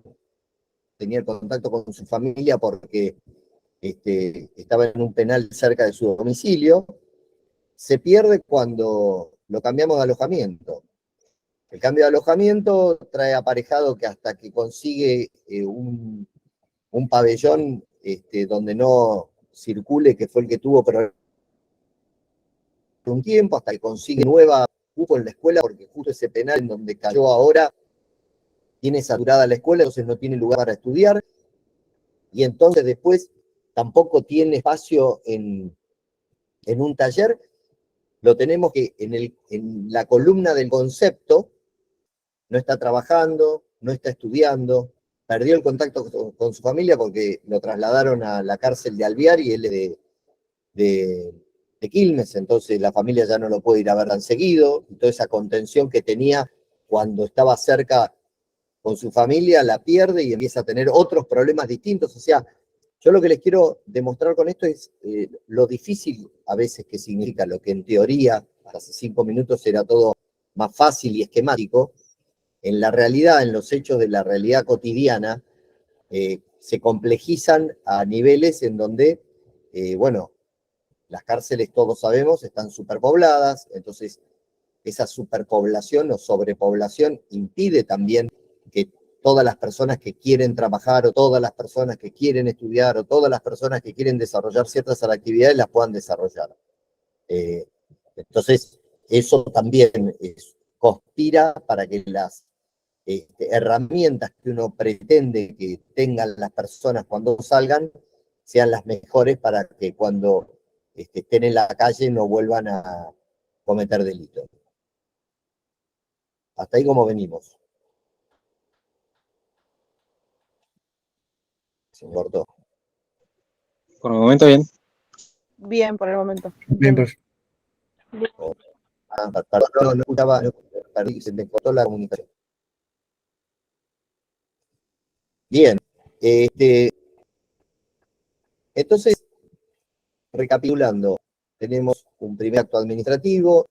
tenía el contacto con su familia porque estaba en un penal cerca de su domicilio, se pierde cuando lo cambiamos de alojamiento. El cambio de alojamiento trae aparejado que hasta que consigue un pabellón donde no circule, que fue el que tuvo por un tiempo, hasta que consigue nueva cupo en la escuela, porque justo ese penal en donde cayó ahora tiene saturada la escuela, entonces no tiene lugar para estudiar, y entonces después tampoco tiene espacio en un taller. Lo tenemos que en la columna del concepto no está trabajando, no está estudiando, perdió el contacto con su familia porque lo trasladaron a la cárcel de Alvear y él es de Quilmes, entonces la familia ya no lo puede ir a ver tan seguido, y toda esa contención que tenía cuando estaba cerca con su familia la pierde y empieza a tener otros problemas distintos. O sea, yo lo que les quiero demostrar con esto es lo difícil a veces que significa lo que en teoría, hace 5 minutos era todo más fácil y esquemático. En la realidad, en los hechos de la realidad cotidiana, se complejizan a niveles en donde, bueno, las cárceles, todos sabemos, están superpobladas, entonces esa superpoblación o sobrepoblación impide también que todas las personas que quieren trabajar o todas las personas que quieren estudiar o todas las personas que quieren desarrollar ciertas actividades las puedan desarrollar. Entonces, eso también conspira para que las herramientas que uno pretende que tengan las personas cuando salgan sean las mejores para que cuando estén en la calle no vuelvan a cometer delitos. Hasta ahí como venimos. Se me cortó. Por el momento, bien. Bien, por el momento. Bien, Entiendo. profe. Perdón, no escuchaba, perdí, se me cortó la comunicación. Bien, entonces, recapitulando, tenemos un primer acto administrativo,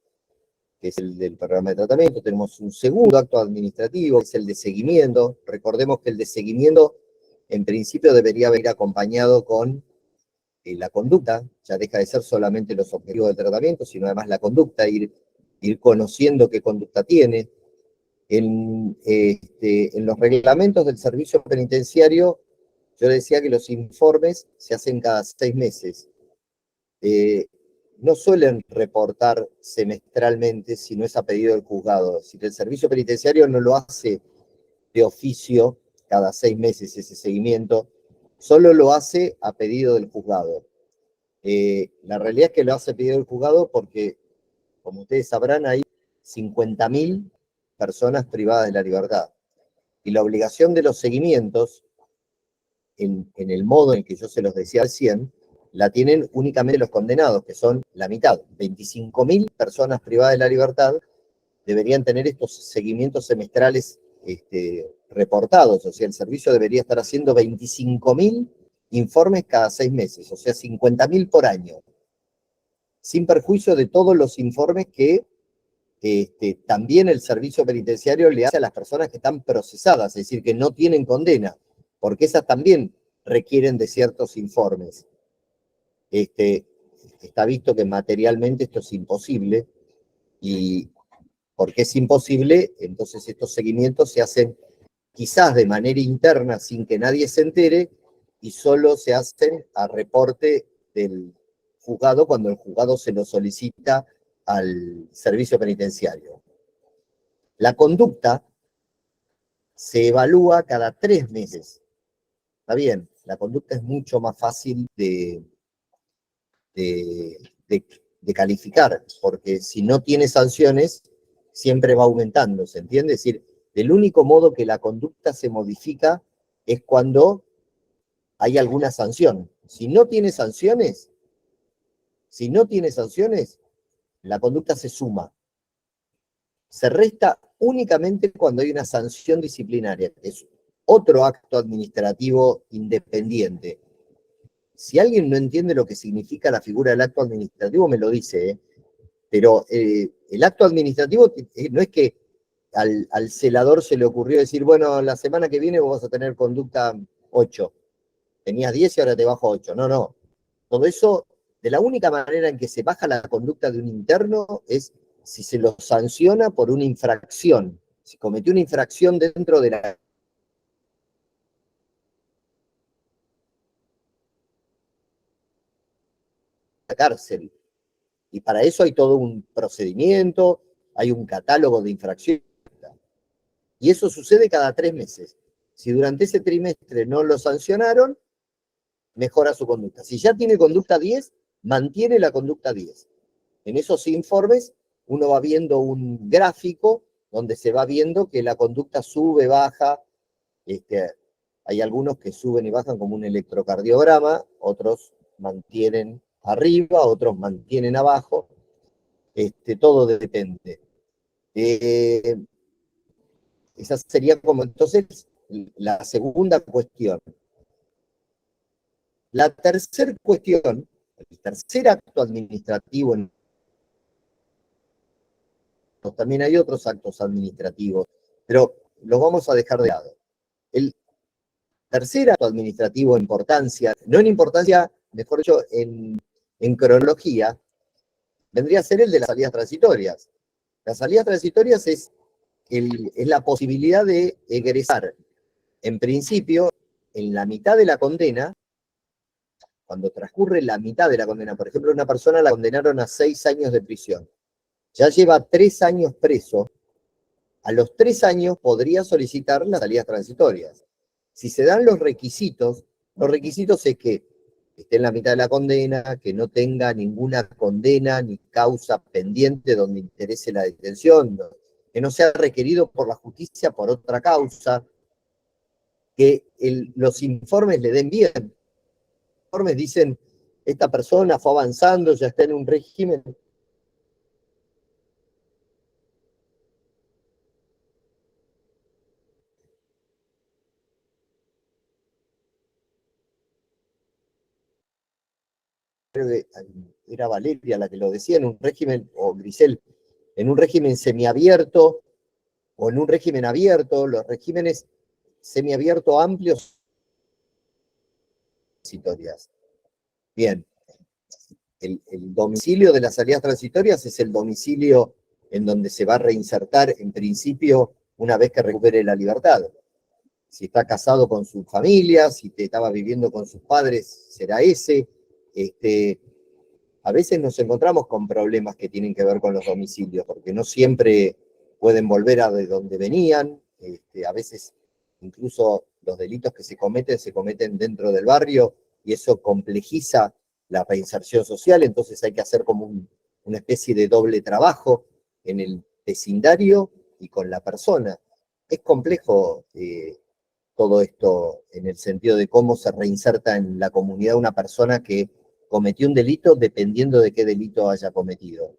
que es el del programa de tratamiento, tenemos un segundo acto administrativo, que es el de seguimiento. Recordemos que el de seguimiento, en principio, debería venir acompañado con la conducta, ya deja de ser solamente los objetivos del tratamiento, sino además la conducta, ir conociendo qué conducta tiene. En los reglamentos del servicio penitenciario, yo decía que los informes se hacen cada 6 meses. No suelen reportar semestralmente si no es a pedido del juzgado. Es decir, el servicio penitenciario no lo hace de oficio cada 6 meses ese seguimiento, solo lo hace a pedido del juzgado. La realidad es que lo hace a pedido del juzgado porque, como ustedes sabrán, hay 50.000 personas privadas de la libertad. Y la obligación de los seguimientos, en el modo en el que yo se los decía recién, la tienen únicamente los condenados, que son la mitad. 25.000 personas privadas de la libertad deberían tener estos seguimientos semestrales reportados. O sea, el servicio debería estar haciendo 25.000 informes cada 6 meses, o sea, 50.000 por año. Sin perjuicio de todos los informes que también el servicio penitenciario le hace a las personas que están procesadas, es decir, que no tienen condena, porque esas también requieren de ciertos informes. Está visto que materialmente esto es imposible y porque es imposible, entonces estos seguimientos se hacen quizás de manera interna sin que nadie se entere y solo se hacen a reporte del juzgado cuando el juzgado se lo solicita al servicio penitenciario. La conducta se evalúa cada 3 meses. Está bien, la conducta es mucho más fácil de calificar, porque si no tiene sanciones, siempre va aumentando, ¿se entiende? Es decir, el único modo que la conducta se modifica es cuando hay alguna sanción. Si no tiene sanciones, la conducta se suma. Se resta únicamente cuando hay una sanción disciplinaria, que es otro acto administrativo independiente. Si alguien no entiende lo que significa la figura del acto administrativo, me lo dice, ¿eh? Pero el acto administrativo no es que al celador se le ocurrió decir, bueno, la semana que viene vos vas a tener conducta 8. Tenías 10 y ahora te bajo 8. No, no. Todo eso, de la única manera en que se baja la conducta de un interno es si se lo sanciona por una infracción. Si cometió una infracción dentro de la cárcel. Y para eso hay todo un procedimiento, hay un catálogo de infracciones. Y eso sucede cada 3 meses. Si durante ese trimestre no lo sancionaron, mejora su conducta. Si ya tiene conducta 10, mantiene la conducta 10. En esos informes uno va viendo un gráfico donde se va viendo que la conducta sube, baja. Hay algunos que suben y bajan como un electrocardiograma, otros mantienen arriba, otros mantienen abajo. Todo depende. Esa sería como entonces la segunda cuestión. La tercera cuestión, el tercer acto administrativo, también hay otros actos administrativos, pero los vamos a dejar de lado. El tercer acto administrativo en importancia, no en importancia, mejor dicho, en cronología, vendría a ser el de las salidas transitorias. Las salidas transitorias es la posibilidad de egresar, en principio, en la mitad de la condena. Cuando transcurre la mitad de la condena, por ejemplo, una persona la condenaron a 6 años de prisión, ya lleva 3 años preso, a los 3 años podría solicitar las salidas transitorias. Si se dan los requisitos es que esté en la mitad de la condena, que no tenga ninguna condena ni causa pendiente donde interese la detención, que no sea requerido por la justicia por otra causa, que los informes le den bien. Los informes dicen, esta persona fue avanzando, ya está en un régimen. Era Valeria la que lo decía, en un régimen, o Grisel, en un régimen semiabierto o en un régimen abierto. Los regímenes semiabierto amplios. Transitorias. Bien, el domicilio de las salidas transitorias es el domicilio en donde se va a reinsertar en principio una vez que recupere la libertad. Si está casado con su familia, si estaba viviendo con sus padres, será ese. A veces nos encontramos con problemas que tienen que ver con los domicilios, porque no siempre pueden volver a de donde venían. A veces incluso los delitos que se cometen dentro del barrio, y eso complejiza la reinserción social. Entonces hay que hacer como una especie de doble trabajo en el vecindario y con la persona. Es complejo todo esto en el sentido de cómo se reinserta en la comunidad una persona que cometió un delito dependiendo de qué delito haya cometido.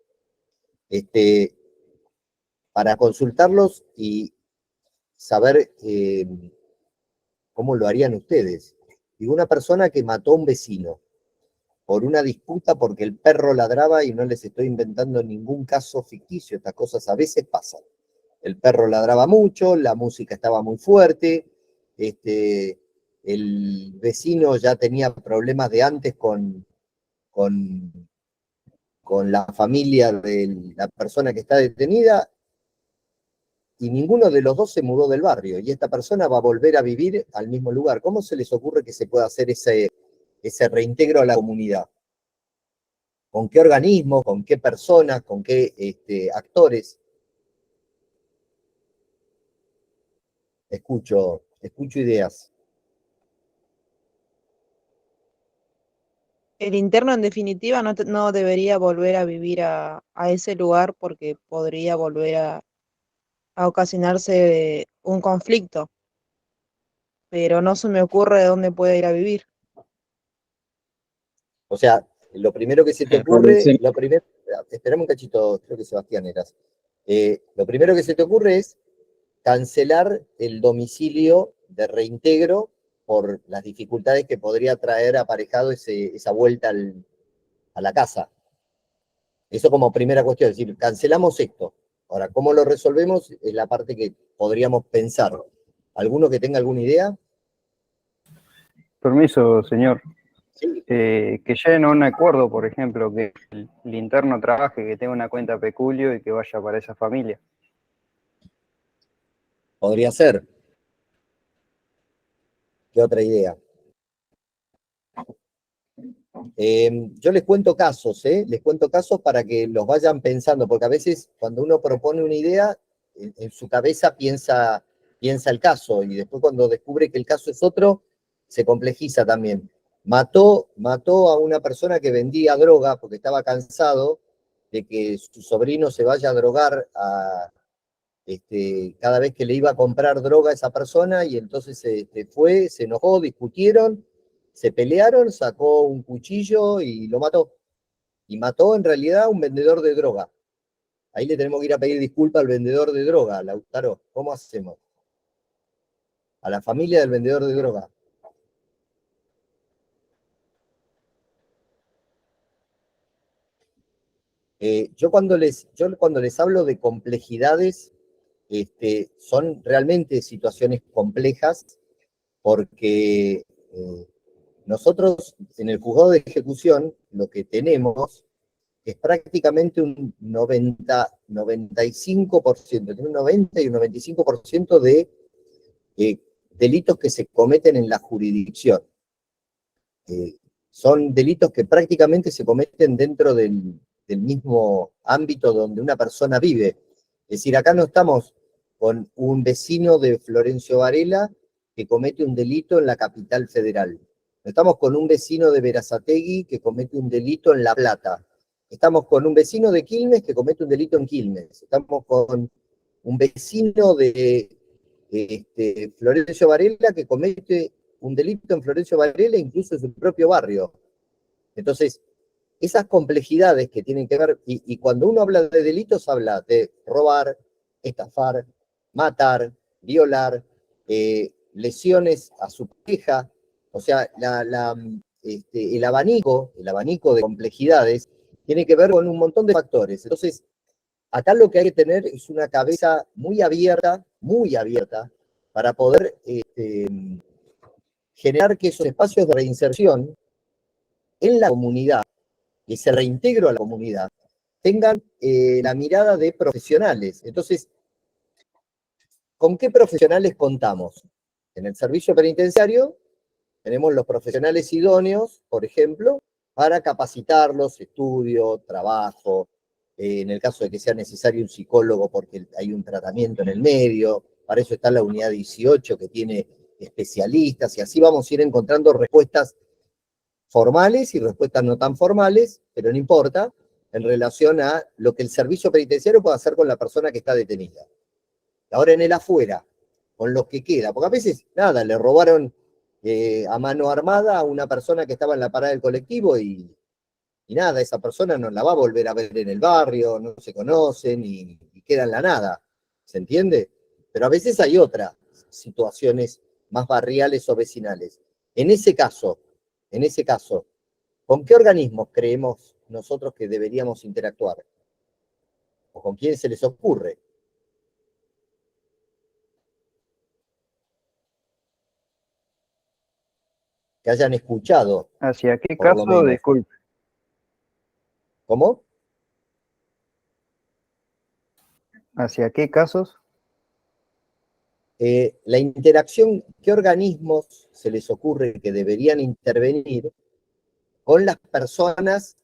Para consultarlos y saber cómo lo harían ustedes. Digo, una persona que mató a un vecino por una disputa porque el perro ladraba, y no les estoy inventando ningún caso ficticio, estas cosas a veces pasan. El perro ladraba mucho, la música estaba muy fuerte, el vecino ya tenía problemas de antes con la familia de la persona que está detenida, y ninguno de los dos se mudó del barrio, y esta persona va a volver a vivir al mismo lugar. ¿Cómo se les ocurre que se pueda hacer ese reintegro a la comunidad? ¿Con qué organismos, con qué personas, con qué actores? Escucho ideas. El interno, en definitiva, no debería volver a vivir a ese lugar porque podría volver a ocasionarse un conflicto, pero no se me ocurre de dónde puede ir a vivir. O sea, lo primero que se te Por ocurre, decir- esperame un cachito, creo que Sebastián eras. Lo primero que se te ocurre es cancelar el domicilio de reintegro por las dificultades que podría traer aparejado esa vuelta a la casa. Eso como primera cuestión, es decir, cancelamos esto. Ahora, ¿cómo lo resolvemos? Es la parte que podríamos pensar. ¿Alguno que tenga alguna idea? Permiso, señor. Sí. Que lleguen a un acuerdo, por ejemplo, que el interno trabaje, que tenga una cuenta peculio y que vaya para esa familia. Podría ser. ¿Qué otra idea? Yo les cuento casos, les cuento casos para que los vayan pensando, porque a veces cuando uno propone una idea, en su cabeza piensa el caso, y después cuando descubre que el caso es otro, se complejiza también. Mató a una persona que vendía droga porque estaba cansado de que su sobrino se vaya a drogar cada vez que le iba a comprar droga a esa persona, y entonces se enojó, discutieron, se pelearon, sacó un cuchillo y lo mató. Y mató en realidad a un vendedor de droga. Ahí le tenemos que ir a pedir disculpas al vendedor de droga, Lautaro. ¿Cómo hacemos? A la familia del vendedor de droga. Yo cuando les hablo de complejidades, son realmente situaciones complejas, porque nosotros en el juzgado de ejecución lo que tenemos es prácticamente un 95%, entre un 90 y un 95% de delitos que se cometen en la jurisdicción. Son delitos que prácticamente se cometen dentro del mismo ámbito donde una persona vive. Es decir, acá no estamos con un vecino de Florencio Varela que comete un delito en la capital federal. No estamos con un vecino de Berazategui que comete un delito en La Plata. Estamos con un vecino de Quilmes que comete un delito en Quilmes. Estamos con un vecino de Florencio Varela que comete un delito en Florencio Varela, incluso en su propio barrio. Entonces, esas complejidades que tienen que ver, y cuando uno habla de delitos, habla de robar, estafar, matar, violar, lesiones a su pareja, o sea, el abanico de complejidades tiene que ver con un montón de factores. Entonces, acá lo que hay que tener es una cabeza muy abierta, para poder generar que esos espacios de reinserción en la comunidad, ese reintegro a la comunidad, tengan la mirada de profesionales. Entonces, ¿con qué profesionales contamos? En el servicio penitenciario tenemos los profesionales idóneos, por ejemplo, para capacitarlos, estudio, trabajo, en el caso de que sea necesario un psicólogo porque hay un tratamiento en el medio. Para eso está la unidad 18 que tiene especialistas, y así vamos a ir encontrando respuestas formales y respuestas no tan formales, pero no importa, en relación a lo que el servicio penitenciario puede hacer con la persona que está detenida. Ahora en el afuera, con lo que queda, porque a veces, nada, le robaron a mano armada a una persona que estaba en la parada del colectivo, y nada, esa persona no la va a volver a ver en el barrio, no se conocen y queda en la nada, ¿se entiende? Pero a veces hay otras situaciones más barriales o vecinales. En ese caso, ¿con qué organismos creemos nosotros que deberíamos interactuar? ¿O con quién se les ocurre? Que hayan escuchado, ¿Hacia qué por lo caso? menos. Disculpe. ¿Cómo? ¿Hacia qué casos? la interacción, ¿qué organismos se les ocurre que deberían intervenir con las personas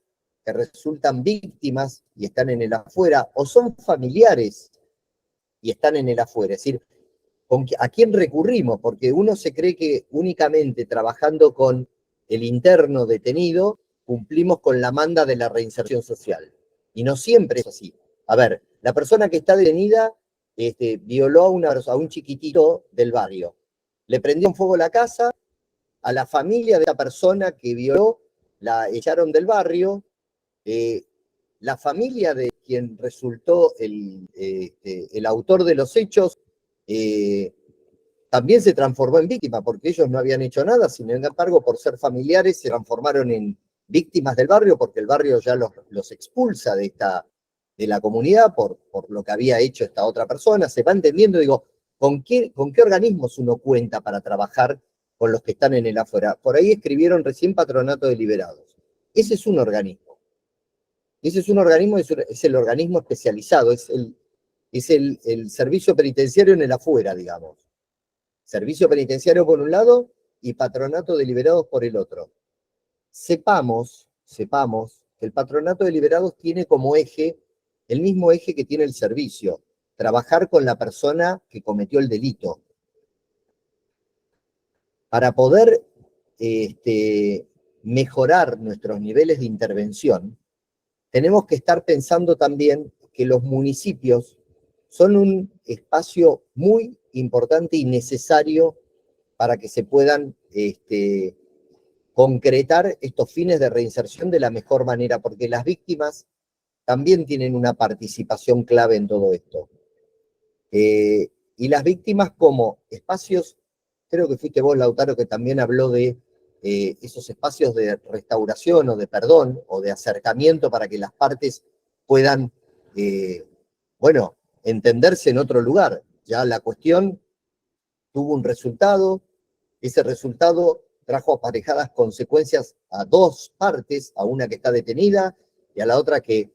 que resultan víctimas y están en el afuera, o son familiares y están en el afuera? Es decir, ¿a quién recurrimos? Porque uno se cree que únicamente trabajando con el interno detenido cumplimos con la manda de la reinserción social. Y no siempre es así. A ver, la persona que está detenida violó a un chiquitito del barrio. Le prendió en fuego la casa, a la familia de la persona que violó la echaron del barrio, la familia de quien resultó el autor de los hechos también se transformó en víctima, porque ellos no habían hecho nada, sin embargo, por ser familiares, se transformaron en víctimas del barrio, porque el barrio ya los expulsa de la comunidad por lo que había hecho esta otra persona. Se va entendiendo, digo, ¿con qué organismos uno cuenta para trabajar con los que están en el afuera? Por ahí escribieron recién Patronato de Liberados. Ese es un organismo. Ese es un organismo, es el organismo especializado, es el servicio penitenciario en el afuera, digamos. Servicio penitenciario por un lado y Patronato de Liberados por el otro. Sepamos que el Patronato de Liberados tiene como eje el mismo eje que tiene el servicio, trabajar con la persona que cometió el delito. Para poder mejorar nuestros niveles de intervención, tenemos que estar pensando también que los municipios son un espacio muy importante y necesario para que se puedan concretar estos fines de reinserción de la mejor manera, porque las víctimas también tienen una participación clave en todo esto. Y las víctimas como espacios, creo que fuiste vos, Lautaro, que también habló de esos espacios de restauración o de perdón o de acercamiento para que las partes puedan, entenderse en otro lugar. Ya la cuestión tuvo un resultado, ese resultado trajo aparejadas consecuencias a dos partes, a una que está detenida y a la otra que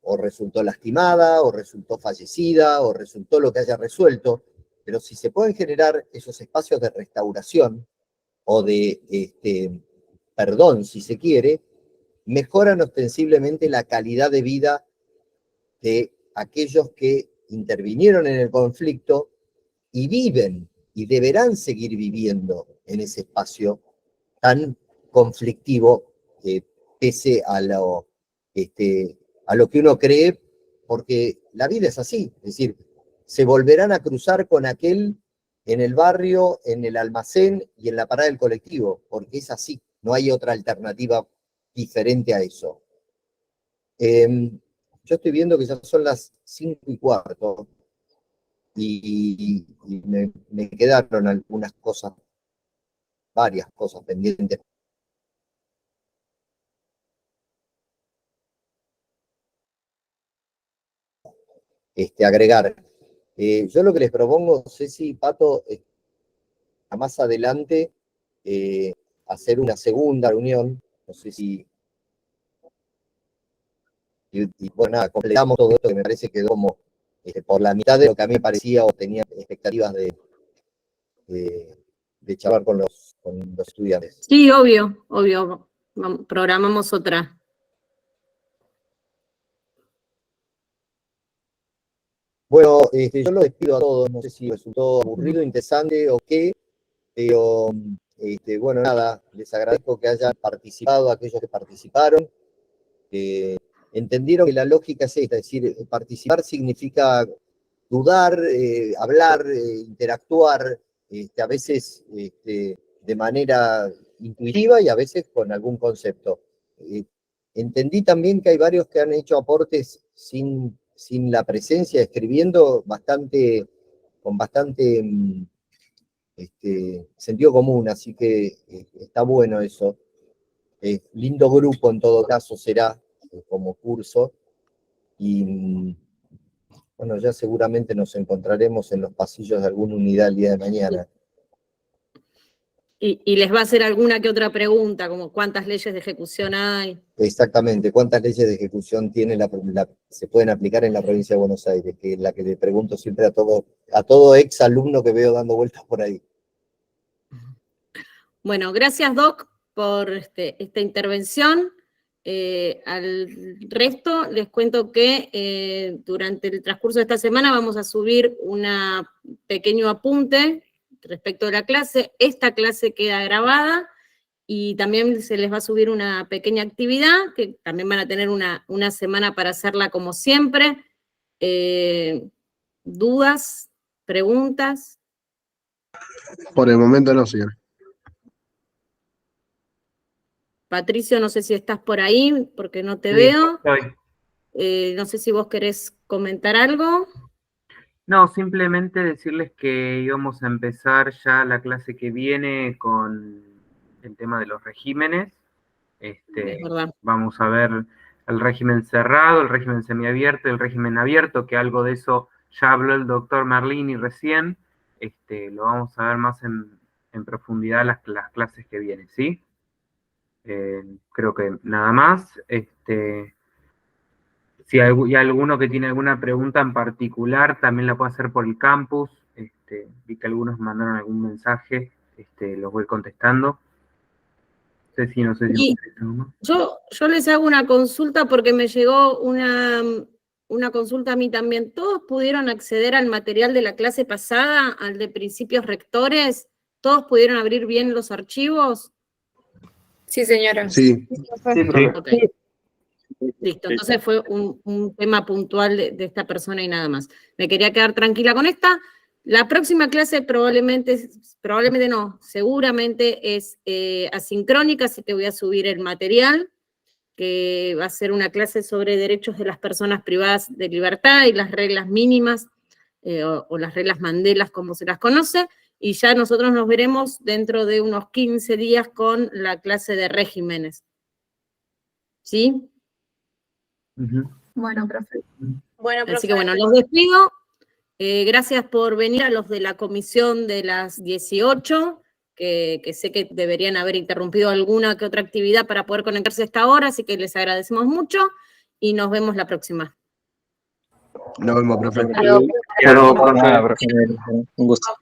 o resultó lastimada, o resultó fallecida, o resultó lo que haya resuelto, pero si se pueden generar esos espacios de restauración o de perdón, si se quiere, mejoran ostensiblemente la calidad de vida de aquellos que intervinieron en el conflicto y viven y deberán seguir viviendo en ese espacio tan conflictivo, pese a lo que uno cree, porque la vida es así, es decir, se volverán a cruzar con aquel en el barrio, en el almacén y en la parada del colectivo, porque es así, no hay otra alternativa diferente a eso. Yo estoy viendo que ya son las 5:15 y me quedaron algunas cosas, varias cosas pendientes. Agregar. Yo lo que les propongo, Ceci, Pato, es a más adelante hacer una segunda reunión, no sé si... Y bueno, nada, completamos todo esto que me parece que quedó como por la mitad de lo que a mí me parecía o tenía expectativas de charlar con los estudiantes. Sí, obvio. Programamos otra. Bueno, yo los despido a todos, no sé si resultó aburrido, interesante o qué, pero bueno, nada, les agradezco que hayan participado, aquellos que participaron. Entendieron que la lógica es esta, es decir, participar significa dudar, hablar, interactuar, a veces de manera intuitiva y a veces con algún concepto. Entendí también que hay varios que han hecho aportes sin la presencia, escribiendo con bastante sentido común, así que está bueno eso. Lindo grupo en todo caso será como curso, y bueno, ya seguramente nos encontraremos en los pasillos de alguna unidad el día de mañana. Y les va a hacer alguna que otra pregunta, como cuántas leyes de ejecución hay. Exactamente, ¿cuántas leyes de ejecución tiene se pueden aplicar en la provincia de Buenos Aires? Que es la que le pregunto siempre a todo ex alumno que veo dando vueltas por ahí. Bueno, gracias, Doc, por esta intervención. Al resto les cuento que durante el transcurso de esta semana vamos a subir un pequeño apunte respecto de la clase. Esta clase queda grabada y también se les va a subir una pequeña actividad, que también van a tener una semana para hacerla como siempre. ¿Dudas? ¿Preguntas? Por el momento no, señor. Patricio, no sé si estás por ahí, porque no te Sí, veo. estoy. No sé si vos querés comentar algo. No, simplemente decirles que íbamos a empezar ya la clase que viene con el tema de los regímenes. Es verdad. Vamos a ver el régimen cerrado, el régimen semiabierto y el régimen abierto, que algo de eso ya habló el doctor Merlini recién. Lo vamos a ver más en profundidad las clases que vienen, ¿sí? Creo que nada más. Si hay alguno que tiene alguna pregunta en particular, también la puede hacer por el campus. Vi que algunos mandaron algún mensaje, los voy contestando. No sé si Y yo les hago una consulta porque me llegó una consulta a mí también. ¿Todos pudieron acceder al material de la clase pasada, al de principios rectores? ¿Todos pudieron abrir bien los archivos? Sí, señora. Sí. Ok. Listo, entonces fue un tema puntual de esta persona y nada más. Me quería quedar tranquila con esta. La próxima clase probablemente no, seguramente es asincrónica, así que voy a subir el material, que va a ser una clase sobre derechos de las personas privadas de libertad y las reglas mínimas, o las reglas Mandelas, como se las conoce, y ya nosotros nos veremos dentro de unos 15 días con la clase de regímenes. ¿Sí? Bueno, profe. Así que bueno, los despido. Gracias por venir a los de la comisión de las 18, que sé que deberían haber interrumpido alguna que otra actividad para poder conectarse a esta hora, así que les agradecemos mucho y nos vemos la próxima. Nos vemos, profe. Hasta luego, profe. Un gusto.